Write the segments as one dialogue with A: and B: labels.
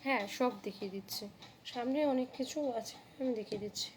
A: হ্যাঁ, সব দেখিয়ে দিচ্ছে, সামনে অনেক কিছু আছে, আমি দেখিয়ে দিচ্ছি।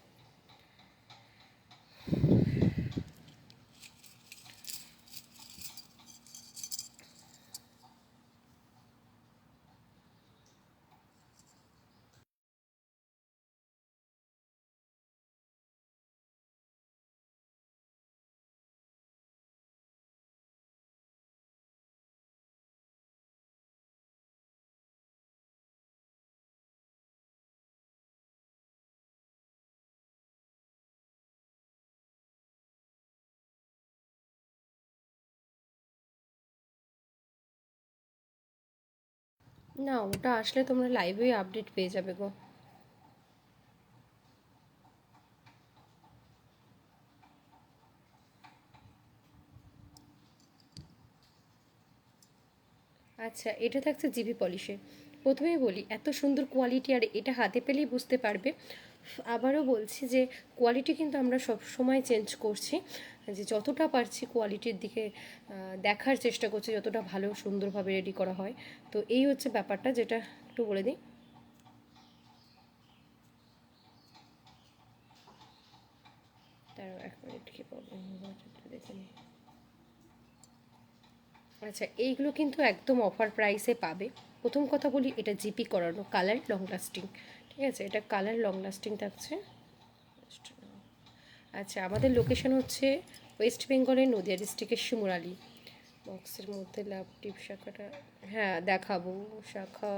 A: না, ওটা আসলে তোমরা লাইভেই আপডেট পেয়ে যাবে গো। আচ্ছা, এটা থাকছে জিবি পলিশে। প্রথমেই বলি, এত সুন্দর কোয়ালিটি, আর এটা হাতে পেলেই বুঝতে পারবে। আবারও বলছি যে কোয়ালিটি কিন্তু আমরা সব সময় চেঞ্জ করছি, যে যতটা পারছি কোয়ালিটির দিকে দেখার চেষ্টা করছি, যতটা ভালো সুন্দরভাবে রেডি করা হয়। তো এই হচ্ছে ব্যাপারটা, যেটা একটু বলে দিই। তার 1 মিনিট কি প্রবলেম দেখে নিই। আচ্ছা, এইগুলো কিন্তু একদম অফার প্রাইসে পাবে। প্রথম কথা বলি, এটা জিপি করানো, কালার লং লাস্টিং। ঠিক আছে, এটা কালার লং লাস্টিং থাকছে। আচ্ছা, আমাদের লোকেশন হচ্ছে ওয়েস্ট বেঙ্গলের নদিয়া ডিস্ট্রিক্টের শিমুরালি। বক্সের মধ্যে লাভ টিপ শাখাটা, হ্যাঁ দেখাবো। শাখা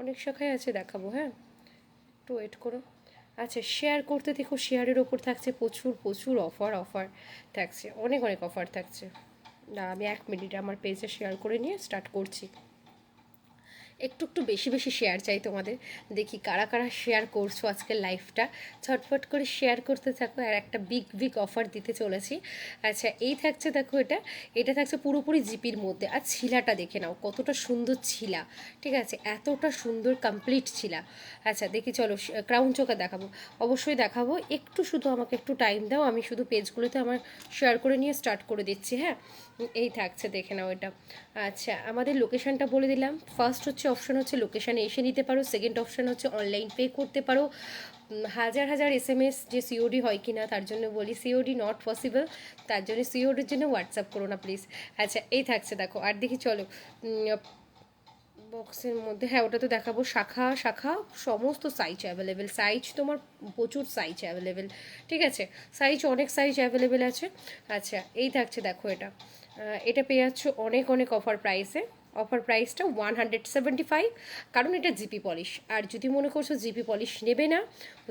A: অনেক শাখায় আছে, দেখাবো, হ্যাঁ একটু ওয়েট করো। আচ্ছা, শেয়ার করতে দেখো, শেয়ারের ওপর থাকছে প্রচুর প্রচুর অফার, অফার থাকছে, অনেক অনেক অফার থাকছে। না, আমি 1 মিনিট আমার পেজে শেয়ার করে নিয়ে স্টার্ট করছি। একটু একটু বেশি বেশি শেয়ার চাই তোমাদের। দেখি কারা কারা শেয়ার করছো আজকের লাইভটা। ঝটফট করে শেয়ার করতে থাকো, আর একটা বিগ বিগ অফার দিতে চলেছি। আচ্ছা, এই থাকছে দেখো, এটা থাকছে পুরোপুরি জিপির মধ্যে। আর ছিলাটা দেখে নাও, কতটা সুন্দর ছিলা। ঠিক আছে, এতটা সুন্দর কমপ্লিট ছিলা। আচ্ছা, দেখি চলো, ক্রাউন চোকা দেখাবো, অবশ্যই দেখাবো। একটু শুধু আমাকে একটু টাইম দাও, আমি শুধু পেজগুলোতে আমার শেয়ার করে নিয়ে স্টার্ট করে দিচ্ছি। হ্যাঁ, এই থাকছে, দেখে নাও এটা। আচ্ছা, আমাদের লোকেশানটা বলে দিলাম। ফার্স্ট হচ্ছে অপশান হচ্ছে লোকেশানে এসে নিতে পারো। সেকেন্ড অপশান হচ্ছে অনলাইন পে করতে পারো। হাজার হাজার এসএমএস যে সিওডি হয় কি না তার জন্য বলি, সিওডি নট পসিবল, তার জন্য সিওডির জন্য হোয়াটসঅ্যাপ করো না প্লিজ। আচ্ছা, এই থাকছে দেখো, আর দেখি চলো বক্সের মধ্যে, হ্যাঁ ওটা তো দেখাবো। শাখা শাখা সমস্ত সাইজ অ্যাভেলেবেল, সাইজ তোমার প্রচুর সাইজ অ্যাভেলেবেল। ঠিক আছে, সাইজ অনেক সাইজ অ্যাভেলেবেল আছে। আচ্ছা, এই থাকছে দেখো, এটা পেয়ে যাচ্ছ অনেক অনেক অফার প্রাইসে। অফার প্রাইসটা 175, কারণ এটা জিপি পলিশ। আর যদি মনে করছো জিপি পলিশ নেবে না,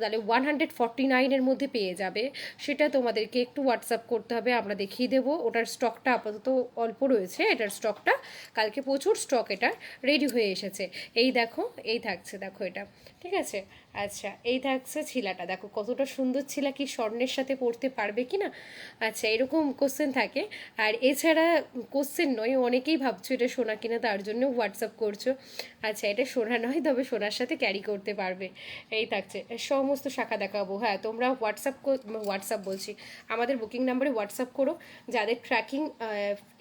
A: তাহলে 149-এর মধ্যে পেয়ে যাবে। সেটা তোমাদেরকে একটু হোয়াটসঅ্যাপ করতে হবে, আমরা দেখিয়ে দেবো। ওটার স্টকটা আপাতত অল্প রয়েছে, এটার স্টকটা কালকে প্রচুর স্টক এটা রেডি হয়ে এসেছে। এই দেখো, এই থাকছে দেখো এটা। ঠিক আছে, আচ্ছা এই থাকছে ছিলাটা, দেখো কতটা সুন্দর ছিলা, কি স্বর্ণের সাথে পড়তে পারবে কি না। আচ্ছা, এরকম কোশ্চেন থাকে। আর এছাড়া কোশ্চেন নয়, অনেকেই ভাবছো এটা সোনা কিনা, তার জন্য হোয়াটসঅ্যাপ করছো। আচ্ছা, এটা সোনা নয়, তবে সোনার সাথে ক্যারি করতে পারবে। এই থাকছে, সমস্ত শাখা দেখাবো। হ্যাঁ, তোমরা হোয়াটসঅ্যাপ বলছি, আমাদের বুকিং নাম্বারে হোয়াটসঅ্যাপ করো। যাদের ট্র্যাকিং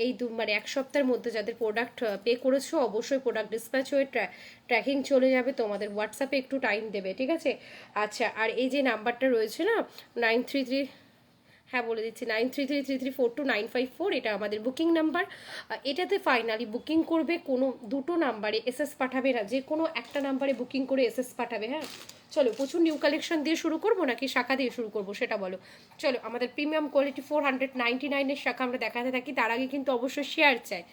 A: এই মানে 1 সপ্তাহের মধ্যে যাদের প্রোডাক্ট পে করেছো, অবশ্যই প্রোডাক্ট ডিসপ্যাচ হয়ে ট্র্যাকিং চলে যাবে তোমাদের হোয়াটসঅ্যাপে, একটু টাইম দেবে। ঠিক আছে, আচ্ছা, আর এই যে নাম্বারটা রয়েছে না, 933, হ্যাঁ বলে দিচ্ছি, 9333342954, এটা আমাদের বুকিং নাম্বার। এটাতে ফাইনালি বুকিং করবে, কোনো দুটো নাম্বারে এসএস পাঠাবে না, যে কোনো একটা নাম্বারে বুকিং করে এসএস পাঠাবে। হ্যাঁ, চলো, প্রচুর নিউ কালেকশন দিয়ে শুরু করবো নাকি শাখা দিয়ে শুরু করবো সেটা বলো। চলো, আমাদের প্রিমিয়াম কোয়ালিটি 499-এর শাখা আমরা দেখাতে থাকি, তার আগে কিন্তু অবশ্যই শেয়ার চাই।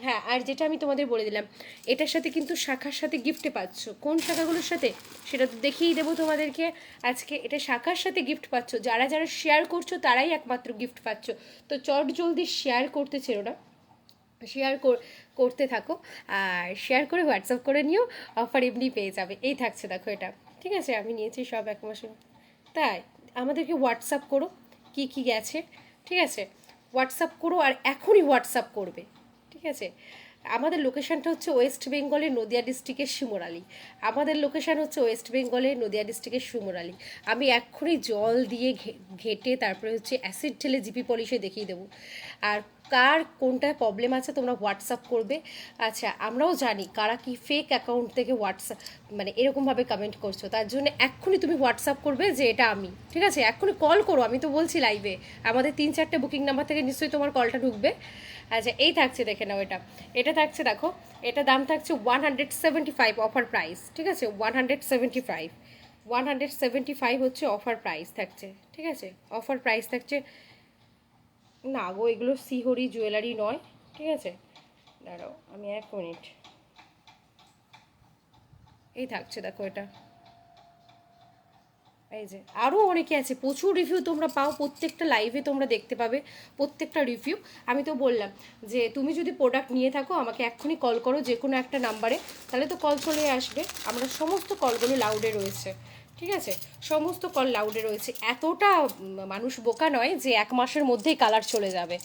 A: হ্যাঁ, আর যেটা আমি তোমাদের বলে দিলাম, এটার সাথে কিন্তু শাখার সাথে গিফটে পাচ্ছ। কোন শাখাগুলোর সাথে সেটা তো দেখিয়েই দেবো তোমাদেরকে আজকে। এটা শাখার সাথে গিফট পাচ্ছ, যারা যারা শেয়ার করছো তারাই একমাত্র গিফট পাচ্ছ। তো চট জলদি শেয়ার করতে ছেড়ো না, শেয়ার করতে থাকো। আর শেয়ার করে হোয়াটসঅ্যাপ করে নিও, অফার এমনি পেয়ে যাবে। এই থাকছে দেখো এটা। ঠিক আছে, আমি নিয়েছি সব 1 মাসে। তাই আমাদেরকে হোয়াটসঅ্যাপ করো কি কি গেছে। ঠিক আছে, হোয়াটসঅ্যাপ করো, আর এখনই হোয়াটসঅ্যাপ করবে। ঠিক আছে, আমাদের লোকেশানটা হচ্ছে ওয়েস্ট বেঙ্গলের নদিয়া ডিস্ট্রিক্টের শিমুরালি। আমাদের লোকেশান হচ্ছে ওয়েস্ট বেঙ্গলের নদিয়া ডিস্ট্রিক্টের শিমুরালি। আমি এক্ষুনি জল দিয়ে ঘেটে তারপরে হচ্ছে অ্যাসিড ঢেলে জিপি পলিশে দেখিয়ে দেবো। আর কার কোনটায় প্রবলেম আছে তোমরা হোয়াটসঅ্যাপ করবে। আচ্ছা, আমরাও জানি কারা কি ফেক অ্যাকাউন্ট থেকে হোয়াটসঅ্যাপ মানে এরকমভাবে কমেন্ট করছো, তার জন্য এক্ষুনি তুমি হোয়াটসঅ্যাপ করবে যে এটা আমি, ঠিক আছে? এক্ষুনি কল করো, আমি তো বলছি লাইভে আমাদের 3-4টে বুকিং নাম্বার থেকে নিশ্চয়ই তোমার কলটা ঢুকবে। আচ্ছা, এই থাকছে দেখে নাও, এটা থাকছে দেখো, এটা দাম থাকছে 175 অফার প্রাইস, ঠিক আছে? 175 হচ্ছে অফার প্রাইস থাকছে, ঠিক আছে? অফার প্রাইস থাকছে। না গো, এগুলো সিহরি জুয়েলারি নয়, ঠিক আছে? দাঁড়াও আমি 1 মিনিট, এই থাকছে দেখো এটা, এই যে আরও অনেকে আছে, প্রচুর রিভিউ তোমরা পাও, প্রত্যেকটা লাইভে তোমরা দেখতে পাবে প্রত্যেকটা রিভিউ। আমি তো বললাম যে তুমি যদি প্রোডাক্ট নিয়ে থাকো আমাকে এক্ষুনি কল করো যে কোনো একটা নাম্বারে, তাহলে তো কল চলে আসবে। আমরা সমস্ত কলগুলো লাউডে রয়েছে, ঠিক আছে? সমস্ত কল লাউডে রয়েছে। এতটা মানুষ বোকা নয় যে 1 মাসের মধ্যেই কালার চলে যাবে,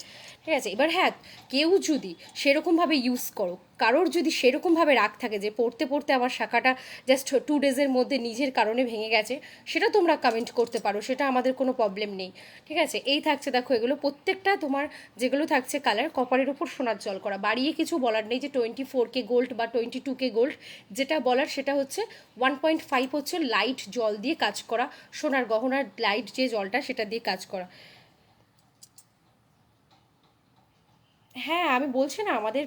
A: ঠিক আছে? এবার হ্যাঁ, কেউ যদি সেরকমভাবে ইউজ করো, কারোর যদি সেরকমভাবে রাগ থাকে যে পড়তে পড়তে আমার শাখাটা জাস্ট 2 ডেজের মধ্যে নিজের কারণে ভেঙে গেছে, সেটা তোমরা কমেন্ট করতে পারো, সেটা আমাদের কোনো প্রবলেম নেই, ঠিক আছে? এই থাকছে দেখো, এগুলো প্রত্যেকটা তোমার যেগুলো থাকছে কালার কপারের উপর সোনার জল করা, বাড়িয়ে কিছু বলার নেই যে 24K গোল্ড বা 22K গোল্ড, যেটা বলার সেটা হচ্ছে 1.5 হচ্ছে লাইট জল দিয়ে কাজ করা, সোনার গহনার লাইট যে জলটা সেটা দিয়ে কাজ করা। হ্যাঁ, আমি বলছি না, আমাদের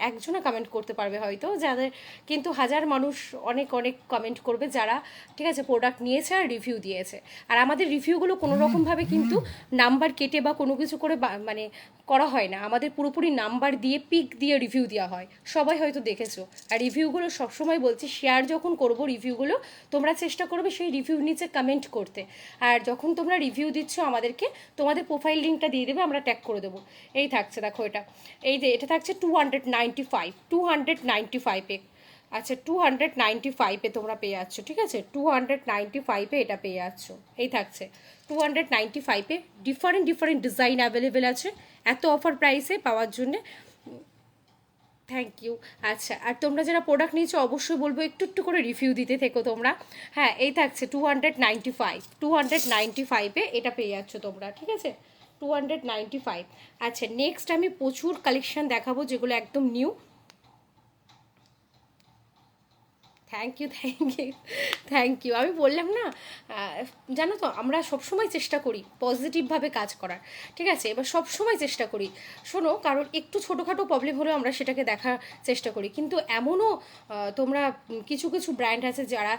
A: একজনা কমেন্ট করতে পারবে হয়তো, যাদের কিন্তু হাজার মানুষ অনেক অনেক কমেন্ট করবে যারা, ঠিক আছে, প্রোডাক্ট নিয়েছে আর রিভিউ দিয়েছে। আর আমাদের রিভিউগুলো কোনো রকমভাবে কিন্তু নাম্বার কেটে বা কোনো কিছু করে মানে করা হয় না, আমাদের পুরোপুরি নাম্বার দিয়ে পিক দিয়ে রিভিউ দেওয়া হয়, সবাই হয়তো দেখেছো। আর রিভিউগুলো সবসময় বলছি, শেয়ার যখন করবো রিভিউগুলো, তোমরা চেষ্টা করবে সেই রিভিউ নিচে কমেন্ট করতে। আর যখন তোমরা রিভিউ দিচ্ছ আমাদেরকে তোমাদের প্রোফাইল লিঙ্কটা দিয়ে দেবে, আমরা ট্যাগ করে দেবো। এই থাকছে দেখো এটা, এই যে এটা থাকছে 295 আচ্ছা 295 তোমরা পেয়ে যাচ্ছ, ঠিক আছে? 295 এটা পেয়ে যাচ্ছ, এই থাকছে 295 ডিফারেন্ট ডিফারেন্ট ডিজাইন অ্যাভেলেবেল আছে এত অফার প্রাইসে পাওয়ার জন্যে। Thank you. আচ্ছা, আর তোমরা যারা প্রোডাক্ট নিয়েছো অবশ্যই বলবো একটু একটু করে রিভিউ দিতে থেকো তোমরা। হ্যাঁ, এই থাকছে 295 এটা পেয়ে যাচ্ছ তোমরা, ঠিক আছে? 295। আচ্ছা, নেক্সট আমি প্রচুর কালেকশন দেখাবো যেগুলো একদম নিউ। Thank you. আমি বললাম না, জানো তো আমরা সবসময় চেষ্টা করি পজিটিভভাবে কাজ করার, ঠিক আছে? এবার সবসময় চেষ্টা করি, শোনো, কারণ একটু ছোটোখাটো প্রবলেম হলেও আমরা সেটাকে দেখার চেষ্টা করি। কিন্তু এমনও তোমরা কিছু কিছু ব্র্যান্ড আছে যারা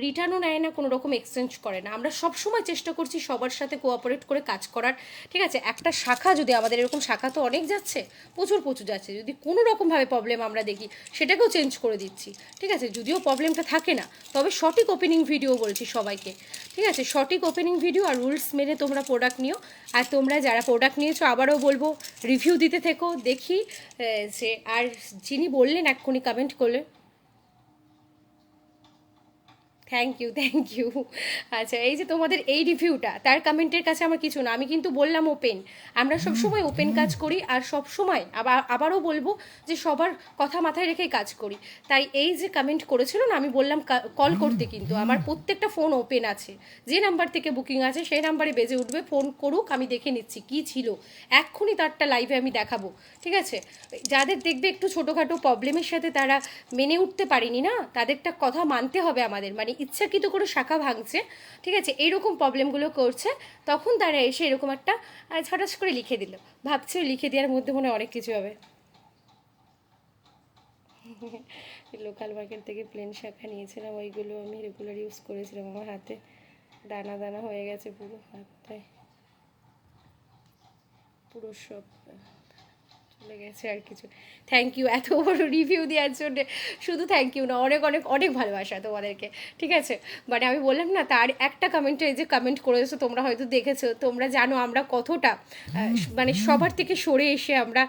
A: রিটার্নও নেয় না, কোনো রকম এক্সচেঞ্জ করে না। আমরা সবসময় চেষ্টা করছি সবার সাথে কোঅপারেট করে কাজ করার, ঠিক আছে? একটা শাখা যদি আমাদের এরকম শাখা তো অনেক যাচ্ছে, প্রচুর প্রচুর যাচ্ছে, যদি কোনো রকমভাবে প্রবলেম আমরা দেখি সেটাকেও চেঞ্জ করে দিচ্ছি, ঠিক আছে? যদিও প্রবলেমটা থাকে না, তবে সঠিক ওপেনিং ভিডিও বলছি সবাইকে, ঠিক আছে? সঠিক ওপেনিং ভিডিও আর রুলস মেনে তোমরা প্রোডাক্ট নিও। আর তোমরা যারা প্রোডাক্ট নিয়েছো আবারও বলবো রিভিউ দিতে থেকো, দেখি যে আর যিনি বললেন এক্ষুনি কমেন্ট করলে, থ্যাংক ইউ। আচ্ছা, এই যে তোমাদের এই রিভিউটা, তার কমেন্টের কাছে আমার কিছু না, আমি কিন্তু বললাম ওপেন, আমরা সবসময় ওপেন কাজ করি, আর সবসময় আবারও বলবো যে সবার কথা মাথায় রেখেই কাজ করি। তাই এই যে কমেন্ট করেছিল না, আমি বললাম কল করতে, কিন্তু আমার প্রত্যেকটা ফোন ওপেন আছে, যে নাম্বার থেকে বুকিং আছে সেই নাম্বারে বেজে উঠবে, ফোন করুক, আমি দেখে নিচ্ছি কী ছিল, এক্ষুনি তারটা লাইভে আমি দেখাবো, ঠিক আছে? যাদের দেখবে একটু ছোটোখাটো প্রবলেমের সাথে তারা মেনে উঠতে পারেনি না, তাদেরটা কথা মানতে হবে আমাদের, মানে ইচ্ছাকৃত করে শাখা ভাঙছে, ঠিক আছে, এইরকম প্রবলেমগুলো করছে, তখন তারা এসে এরকম একটা ছটাস করে লিখে দিল, ভাবছে লিখে দেওয়ার মধ্যে মনে অনেক কিছু হবে। লোকাল মার্কেট থেকে প্লেন শাখা নিয়েছিলাম, ওইগুলো আমি রেগুলার ইউজ করেছিলাম, আমার হাতে দানা দানা হয়ে গেছে পুরো হাতটায়, পুরো সব চলে গেছে আর কিছু। থ্যাংক ইউ এত বড় রিভিউ দেওয়ার জন্য, শুধু থ্যাংক ইউ না, অনেক অনেক অনেক ভালোবাসা তোমাদেরকে, ঠিক আছে? মানে আমি বললাম না, তার একটা কমেন্টে এই যে কমেন্ট করেছো তোমরা হয়তো দেখেছো, তোমরা জানো আমরা কতটা মানে সবার থেকে সরে এসে আমরা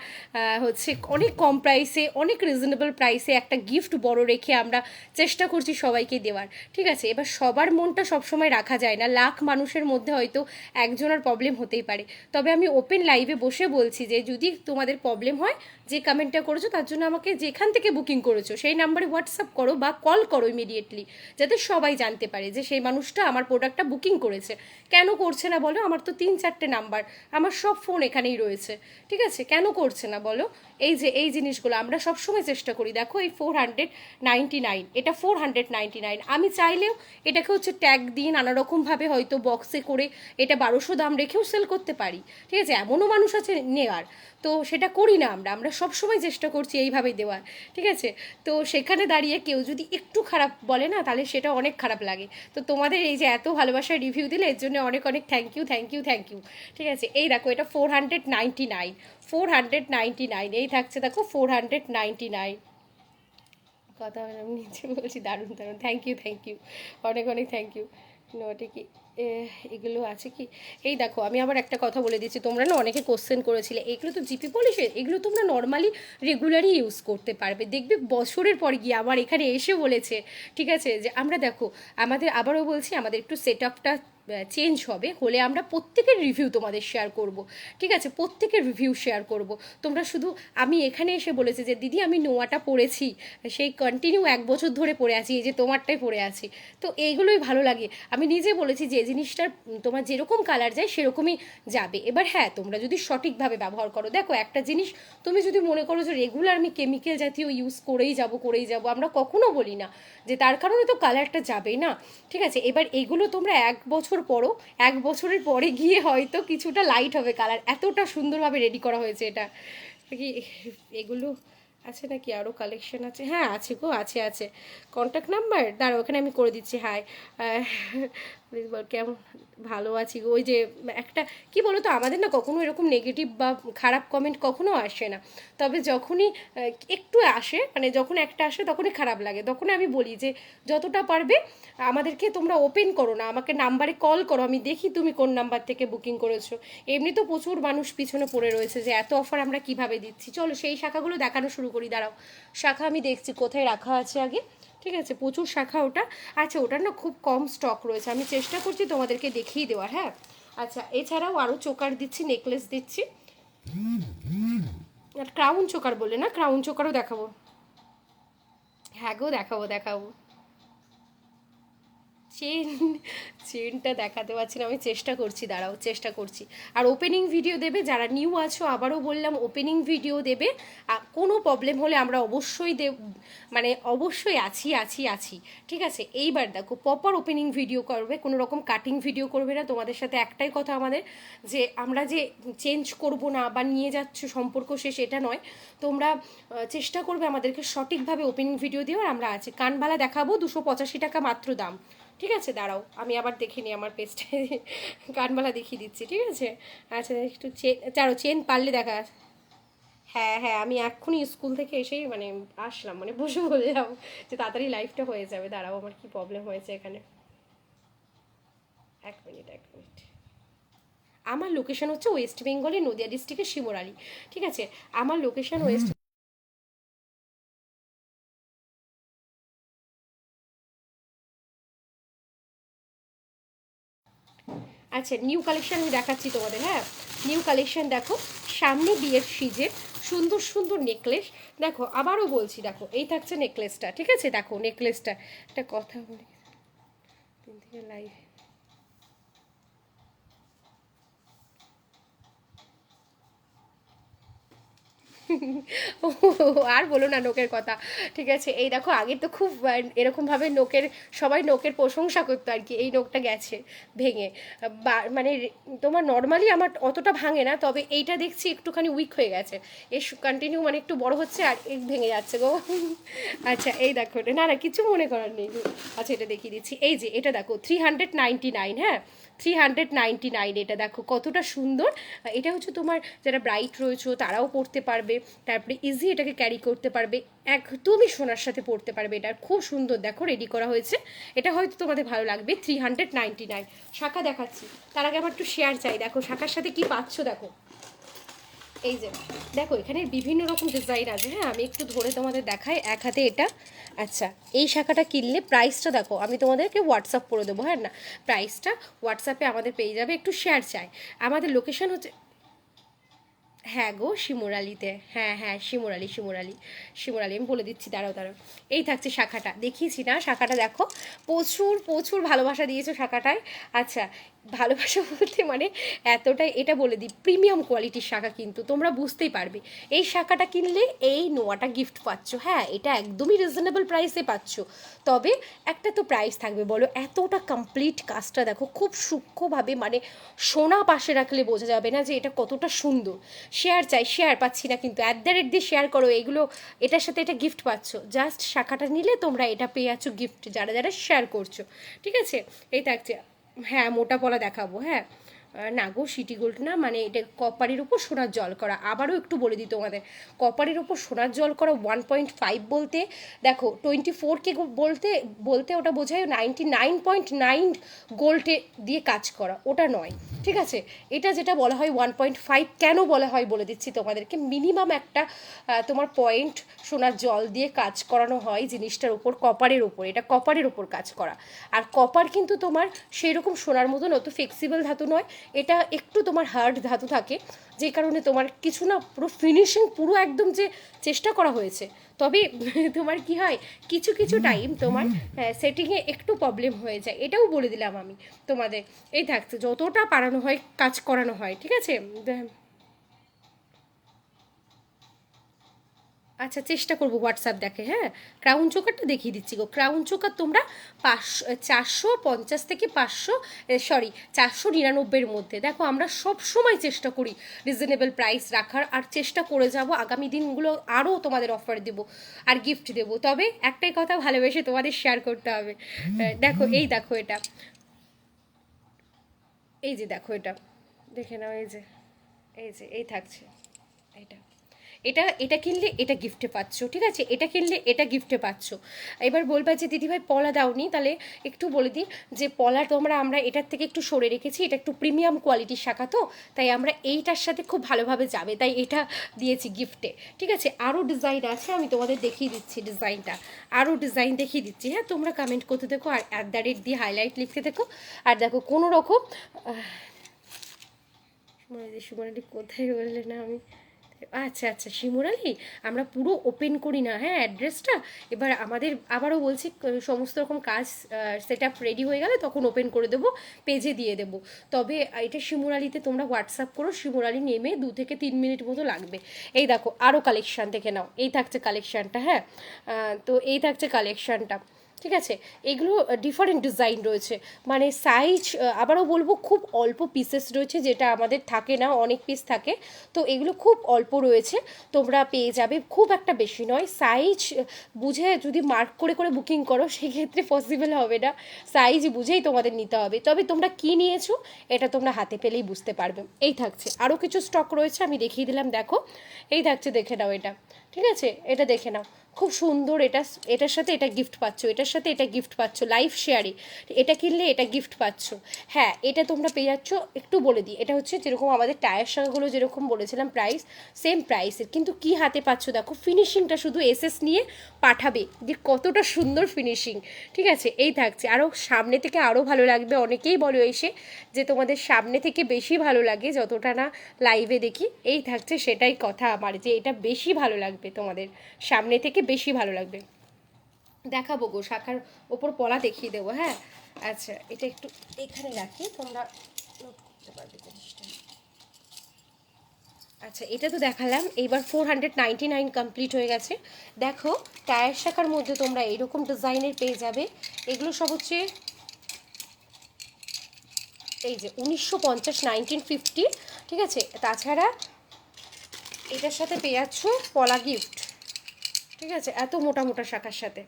A: হচ্ছে অনেক কম প্রাইসে, অনেক রিজনেবল প্রাইসে একটা গিফট বড় রেখে আমরা চেষ্টা করছি সবাইকে দেওয়ার, ঠিক আছে? এবার সবার মনটা সবসময় রাখা যায় না, লাখ মানুষের মধ্যে হয়তো একজনের প্রবলেম হতেই পারে, তবে আমি ওপেন লাইভে বসে বলছি যে যদি তোমাদের প্রবলেম প্রবলেম হয়, যে কমেন্টটা করেছো তার জন্য আমাকে যেখান থেকে বুকিং করেছো সেই নাম্বারে হোয়াটসঅ্যাপ করো বা কল করো ইমিডিয়েটলি, যাতে সবাই জানতে পারে যে সেই মানুষটা আমার প্রোডাক্টটা বুকিং করেছে। কেন করছে না বলো? আমার তো 3-4টে নাম্বার, আমার সব ফোন এখানেই রয়েছে, ঠিক আছে? কেন করছে না বলো? এই যে এই জিনিসগুলো আমরা সবসময় চেষ্টা করি। দেখো এই 499, এটা 499। আমি চাইলেও এটাকে হচ্ছে ট্যাগ দিয়ে নানারকমভাবে হয়তো বক্সে করে এটা 1200 দাম রেখেও সেল করতে পারি, ঠিক আছে? এমনও মানুষ আছে নেওয়ার, তো সেটা করি না আমরা, আমরা সবসময় চেষ্টা করছি এইভাবেই দেওয়ার, ঠিক আছে? তো সেখানে দাঁড়িয়ে কেউ যদি একটু খারাপ বলে না, তাহলে সেটা অনেক খারাপ লাগে। তো তোমাদের এই যে এত ভালোবাসার রিভিউ দিলে এর জন্য অনেক অনেক thank you, thank you, thank you, ঠিক আছে? এই দেখো এটা 499, 499 এই থাকছে, দেখো 499। কথা আমি নিচে বলছি, দারুণ দারুণ, থ্যাংক ইউ, থ্যাংক ইউ, অনেক অনেক থ্যাংক ইউ। ওটা কি এগুলো আছে কি? এই দেখো আমি আবার একটা কথা বলে দিচ্ছি, তোমরা না অনেকে কোশ্চেন করেছিলে, এগুলো তো জিপি পলিশের, এগুলো তোমরা নর্মালি রেগুলারই ইউজ করতে পারবে, দেখবে বছরের পর গিয়ে আমার এখানে এসে বলেছে, ঠিক আছে? যে আমরা দেখো আমাদের, আবারও বলছি, আমাদের একটু সেট আপটা চেঞ্জ হবে, হলে আমরা প্রত্যেকের রিভিউ তোমাদের শেয়ার করব, ঠিক আছে? প্রত্যেকের রিভিউ শেয়ার করব। তোমরা শুধু, আমি এখানে এসে বলেছি যে দিদি আমি নোয়াটা পরেছি, সেই কন্টিনিউ 1 বছর ধরে পরে আছি, এই যে তোমারটাই পরে আছি, তো এইগুলোই ভালো লাগে। আমি নিজে বলেছি যে জিনিসটার তোমার যেরকম কালার যায় সেরকমই যাবে। এবার হ্যাঁ, তোমরা যদি সঠিকভাবে ব্যবহার করো, দেখো একটা জিনিস তুমি যদি মনে করো যে রেগুলার আমি কেমিক্যাল জাতীয় ইউজ করেই যাব, আমরা কখনো বলি না যে তার কারণে তো কালারটা যাবেই না, ঠিক আছে? এবার এগুলো তোমরা 1 বছর পরও, 1 বছরের পরে গিয়ে হয়তো কিছুটা লাইট হবে কালার, এতটা সুন্দরভাবে রেডি করা হয়েছে এটা। কি এগুলো আছে নাকি আরও কালেকশন আছে? হ্যাঁ আছে গো, আছে আছে। কন্ট্যাক্ট নাম্বার দাঁড়াও, ওখানে আমি করে দিচ্ছি। হাই, প্লিজ বল কেমন? ভালো আছি গো। ওই যে একটা কি বলো তো, আমাদের না কখনো এরকম নেগেটিভ বা খারাপ কমেন্ট কখনো আসে না, তবে যখনই একটু আসে, মানে যখন একটা আসে তখনই খারাপ লাগে, তখন আমি বলি যে যতটা পারবে আমাদেরকে তোমরা ওপেন করো না, আমাকে নাম্বারে কল করো, আমি দেখি তুমি কোন নাম্বার থেকে বুকিং করেছো। এমনি তো প্রচুর মানুষ পিছনে পড়ে রয়েছে যে এত অফার আমরা কিভাবে দিচ্ছি। চলো সেই শাখাগুলো দেখানো শুরু করি, দাঁড়াও। শাখা আমি দেখছি কোথায় রাখা আছে আগে, ঠিক আছে? প্রচুর শাখা ওটা। আচ্ছা, ওটার না খুব কম স্টক রয়েছে, আমি চেষ্টা করছি তোমাদেরকে দেখিয়ে দেওয়ার। হ্যাঁ আচ্ছা, এছাড়াও আরও চোকার দিচ্ছি, নেকলেস দিচ্ছি, আর ক্রাউন চোকার বলে না, ক্রাউন চোকারও দেখাবো। হ্যাঁ গো, দেখাবো দেখাবো। চেন, চেনটা দেখাতে পারছি না, আমি চেষ্টা করছি, দাঁড়াও চেষ্টা করছি। আর ওপেনিং ভিডিও দেবে যারা নিউ আছো, আবারও বললাম ওপেনিং ভিডিও দেবে। কোনো প্রবলেম হলে আমরা অবশ্যই মানে অবশ্যই আছি আছি আছি, ঠিক আছে? এইবার দেখো প্রপার ওপেনিং ভিডিও করবে, কোনো রকম কাটিং ভিডিও করবে না। তোমাদের সাথে একটাই কথা আমাদের, যে আমরা যে চেঞ্জ করব না বা নিয়ে যাচ্ছ সম্পর্ক শেষ, এটা নয়। তোমরা চেষ্টা করবে আমাদেরকে সঠিকভাবে ওপেনিং ভিডিও দিয়ে, আর আমরা আছি। কানবালা দেখাবো 285 টাকা মাত্র দাম, ঠিক আছে? দাঁড়াও আমি আবার দেখে নিই আমার পেজটায়, কানবালা দেখিয়ে দিচ্ছি, ঠিক আছে? আচ্ছা একটু চেন, চারো চেন পারলে দেখা। হ্যাঁ হ্যাঁ, আমি এক্ষুনি স্কুল থেকে এসেই মানে আসলাম, মানে বসে বললাম যে তাড়াতাড়ি লাইফটা হয়ে যাবে। দাঁড়াও, আমার কি প্রবলেম হয়েছে এখানে, 1 মিনিট 1 মিনিট। আমার লোকেশন হচ্ছে ওয়েস্ট বেঙ্গলের নদিয়া ডিস্ট্রিক্টের শিমরালি, ঠিক আছে? আমার লোকেশন ওয়েস্ট। আচ্ছা, নিউ কালেকশন আমি দেখাচ্ছি তোমাদের। হ্যাঁ, নিউ কালেকশন দেখো, সামনে বিয়ের সিজে সুন্দর সুন্দর নেকলেস। দেখো আবারও বলছি, দেখো এই থাকছে নেকলেসটা, ঠিক আছে? দেখো নেকলেসটা, একটা কথা বলি, 3 থেকে লাইভ। ও, আর বলো না নোকের কথা, ঠিক আছে? এই দেখো, আগে তো খুব এরকমভাবে নোকের, সবাই নোকের প্রশংসা করতো আর কি, এই নোকটা গেছে ভেঙে। মানে তোমার নর্মালি আমার অতটা ভাঙে না, তবে এইটা দেখছি একটুখানি উইক হয়ে গেছে, এর কন্টিনিউ মানে একটু বড় হচ্ছে আর ভেঙে যাচ্ছে গো। আচ্ছা এই দেখো, না না কিছু মনে করার নেই। আচ্ছা এটা দেখিয়ে দিচ্ছি, এই যে এটা দেখো 399, হ্যাঁ 399, এটা দেখো কতটা সুন্দর। এটা হচ্ছে তোমার যারা ব্রাইট রয়েছে তারাও পড়তে পারবে, তারপরে ইজি এটাকে ক্যারি করতে পারবে, একদমই সোনার সাথে পড়তে পারবে। এটা খুব সুন্দর দেখো রেডি করা হয়েছে, এটা হয়তো তোমাদের ভালো লাগবে। 399। শাখা দেখাচ্ছি, তার আগে আমার একটু শেয়ার চাই। দেখো শাখার সাথে কি পাচ্ছ, দেখো এই যে দেখো এখানে বিভিন্ন রকম ডিজাইন আছে। হ্যাঁ আমি একটু ধরে তোমাদের দেখাই এক হাতে এটা। আচ্ছা, এই শাখাটা কিনলে প্রাইসটা দেখো, আমি তোমাদেরকে হোয়াটসঅ্যাপ করে দেবো, হ্যাঁ না প্রাইসটা হোয়াটসঅ্যাপে আমাদের পেয়ে যাবে। একটু শেয়ার চাই। আমাদের লোকেশন হচ্ছে, হ্যাঁ গো, শিমুরালিতে, হ্যাঁ হ্যাঁ, শিমুরালি শিমুরালি শিমুরালি, আমি বলে দিচ্ছি, দাঁড়াও দাঁড়াও। এই থাকছে শাখাটা, দেখিয়েছি না শাখাটা, দেখো প্রচুর প্রচুর ভালোবাসা দিয়েছো শাখাটায়। আচ্ছা, ভালোবাসা বলতে মানে এতটাই, এটা বলে দিই, প্রিমিয়াম কোয়ালিটির শাখা, কিন্তু তোমরা বুঝতেই পারবে এই শাখাটা কিনলে এই নোয়াটা গিফট পাচ্ছ। হ্যাঁ, এটা একদমই রিজনেবল প্রাইসে পাচ্ছ, তবে একটা তো প্রাইস থাকবে বলো। এতটা কমপ্লিট কাজটা দেখো, খুব সূক্ষ্মভাবে, মানে সোনা পাশে রাখলে বোঝা যাবে না যে এটা কতটা সুন্দর। শেয়ার চাই, শেয়ার পাচ্ছি না কিন্তু, @দিয়ে শেয়ার করো এগুলো, এটার সাথে এটা গিফট পাচ্ছ। জাস্ট শাখাটা নিলে তোমরা এটা পেয়ে আছো গিফট, যারা যারা শেয়ার করছো, ঠিক আছে। এই থাকছে, হ্যাঁ মোটা পলা দেখাবো, হ্যাঁ। না গো, সিটি গোল্ড না, মানে এটা কপারের উপর সোনার জল করা। আবারও একটু বলে দিই তোমাদের, কপারের উপর সোনার জল করা 1.5 বলতে, দেখো 24K বলতে বলতে ওটা বোঝায় 99.9 গোল্ডে দিয়ে কাজ করা, ওটা নয়, ঠিক আছে। এটা যেটা বলা হয় 1.5, কেন বলা হয় বলে দিচ্ছি তোমাদেরকে। মিনিমাম একটা তোমার পয়েন্ট সোনার জল দিয়ে কাজ করানো হয় জিনিসটার উপর, কপারের উপর, এটা কপারের উপর কাজ করা। আর কপার কিন্তু তোমার সেই রকম সোনার মতন অত ফ্লেক্সিবল ধাতু নয়, এটা একটু তোমার হার্ড ধাতু থাকে, যে কারণে তোমার কিছু না, পুরো ফিনিশিং পুরো একদম যে চেষ্টা করা হয়েছে। তবে তোমার কি হয়, কিছু কিছু টাইম তোমার সেটিংয়ে একটু প্রবলেম হয়ে যায়, এটাও বলে দিলাম আমি তোমাদের। এই থাকছে, যতটা পারানো হয় কাজ করানো হয়, ঠিক আছে। আচ্ছা, চেষ্টা করবো হোয়াটসঅ্যাপ দেখে, হ্যাঁ। ক্রাউন চোকারটা দেখিয়ে দিচ্ছি গো, ক্রাউন চোকার তোমরা 450 থেকে 500, সরি 499-এর মধ্যে। দেখো আমরা সব সময় চেষ্টা করি রিজনেবল প্রাইস রাখার, আর চেষ্টা করে যাব আগামী দিনগুলো আরও তোমাদের অফার দেবো আর গিফট দেবো, তবে একটাই কথা, ভালোবেসে তোমাদের শেয়ার করতে হবে। দেখো, এই দেখো এটা, এই যে দেখো এটা, দেখে নাও, এই যে, এই যে এই থাকছে এটা, এটা এটা কিনলে এটা গিফটে পাচ্ছ, ঠিক আছে, এটা কিনলে এটা গিফটে পাচ্ছ। এবার বলবা যে দিদিভাই পলা দাওনি, তাহলে একটু বলে দিই যে পলা তোমরা, আমরা এটার থেকে একটু সরে রেখেছি, এটা একটু প্রিমিয়াম কোয়ালিটির শাখা, তো তাই আমরা এইটার সাথে খুব ভালোভাবে যাবে, তাই এটা দিয়েছি গিফটে, ঠিক আছে। আরও ডিজাইন আছে, আমি তোমাদের দেখিয়ে দিচ্ছি ডিজাইনটা, আরও ডিজাইন দেখিয়ে দিচ্ছি, হ্যাঁ। তোমরা কমেন্ট করতে দেখো, আর @দিয়ে হাইলাইট লিখতে দেখো। আর দেখো কোনো রকম সুমনালি কোথায় বললে না আমি, আচ্ছা আচ্ছা, শিমুরালি আমরা পুরো ওপেন করি না, হ্যাঁ, অ্যাড্রেসটা। এবার আমাদের আবারও বলছি, সমস্ত রকম কাজ সেট আপ রেডি হয়ে গেলে তখন ওপেন করে দেবো, পেজে দিয়ে দেবো। তবে এটা শিমুরালিতে তোমরা হোয়াটসঅ্যাপ করো, শিমুরালি নেমে 2 থেকে 3 মিনিট মতো লাগবে। এই দেখো আরও কালেকশান দেখে নাও, এই থাকছে কালেকশানটা, হ্যাঁ। তো এই থাকছে কালেকশানটা, ঠিক আছে। এগুলো ডিফারেন্ট ডিজাইন রয়েছে, মানে সাইজ, আবারও বলবো খুব অল্প পিসেস রয়েছে, যেটা আমাদের থাকে না, অনেক পিস থাকে, তো এগুলো খুব অল্প রয়েছে, তোমরা পেয়ে যাবে, খুব একটা বেশি নয়। সাইজ বুঝে যদি মার্ক করে করে বুকিং করো সেক্ষেত্রে পসিবল হবে না, সাইজ বুঝেই তোমাদের নিতে হবে। তবে তোমরা কি নিয়েছো এটা তোমরা হাতে পেলেই বুঝতে পারবে। এই থাকছে আরও কিছু স্টক রয়েছে, আমি দেখিয়ে দিলাম, দেখো এই থাকছে, দেখে নাও এটা, ঠিক আছে, এটা দেখে নাও, খুব সুন্দর। এটা, এটার সাথে এটা গিফট পাচ্ছ, এটার সাথে এটা গিফট পাচ্ছ, লাইফ শেয়ারে এটা কিনলে এটা গিফট পাচ্ছ। হ্যাঁ, এটা তোমরা পেয়ে যাচ্ছ, একটু বলে দিই, এটা হচ্ছে যেরকম আমাদের টায়ার শাখাগুলো যেরকম বলেছিলাম প্রাইস, সেম প্রাইসের, কিন্তু কি হাতে পাচ্ছ দেখো, ফিনিশিংটা শুধু এসএস নিয়ে পাঠাবে, যে কতটা সুন্দর ফিনিশিং, ঠিক আছে। এই থাকছে, আরও সামনে থেকে আরও ভালো লাগবে, অনেকেই বলো এসে যে তোমাদের সামনে থেকে বেশি ভালো লাগে যতটা না লাইভে দেখি। এই থাকছে, সেটাই কথা আমার, যে এটা বেশি ভালো লাগবে তোমাদের, সামনে থেকে বেশি ভালো লাগবে। দেখাবো গো, শাখার ওপর পলা দেখিয়ে দেবো, হ্যাঁ। আচ্ছা, এটা একটু এখানে রাখি, তোমরা নোট করতে পারবে জিনিসটা। আচ্ছা, এটা তো দেখালাম, এইবার 499 কমপ্লিট হয়ে গেছে। দেখো টায়ার শাখার মধ্যে তোমরা এইরকম ডিজাইনের পেয়ে যাবে, এগুলো সব হচ্ছে এই যে 1950, 1950, ঠিক আছে। তাছাড়া এটার সাথে পেয়ে যাচ্ছ পলা গিফট, ঠিক আছে, এত মোটা মোটা শাখার সাথে,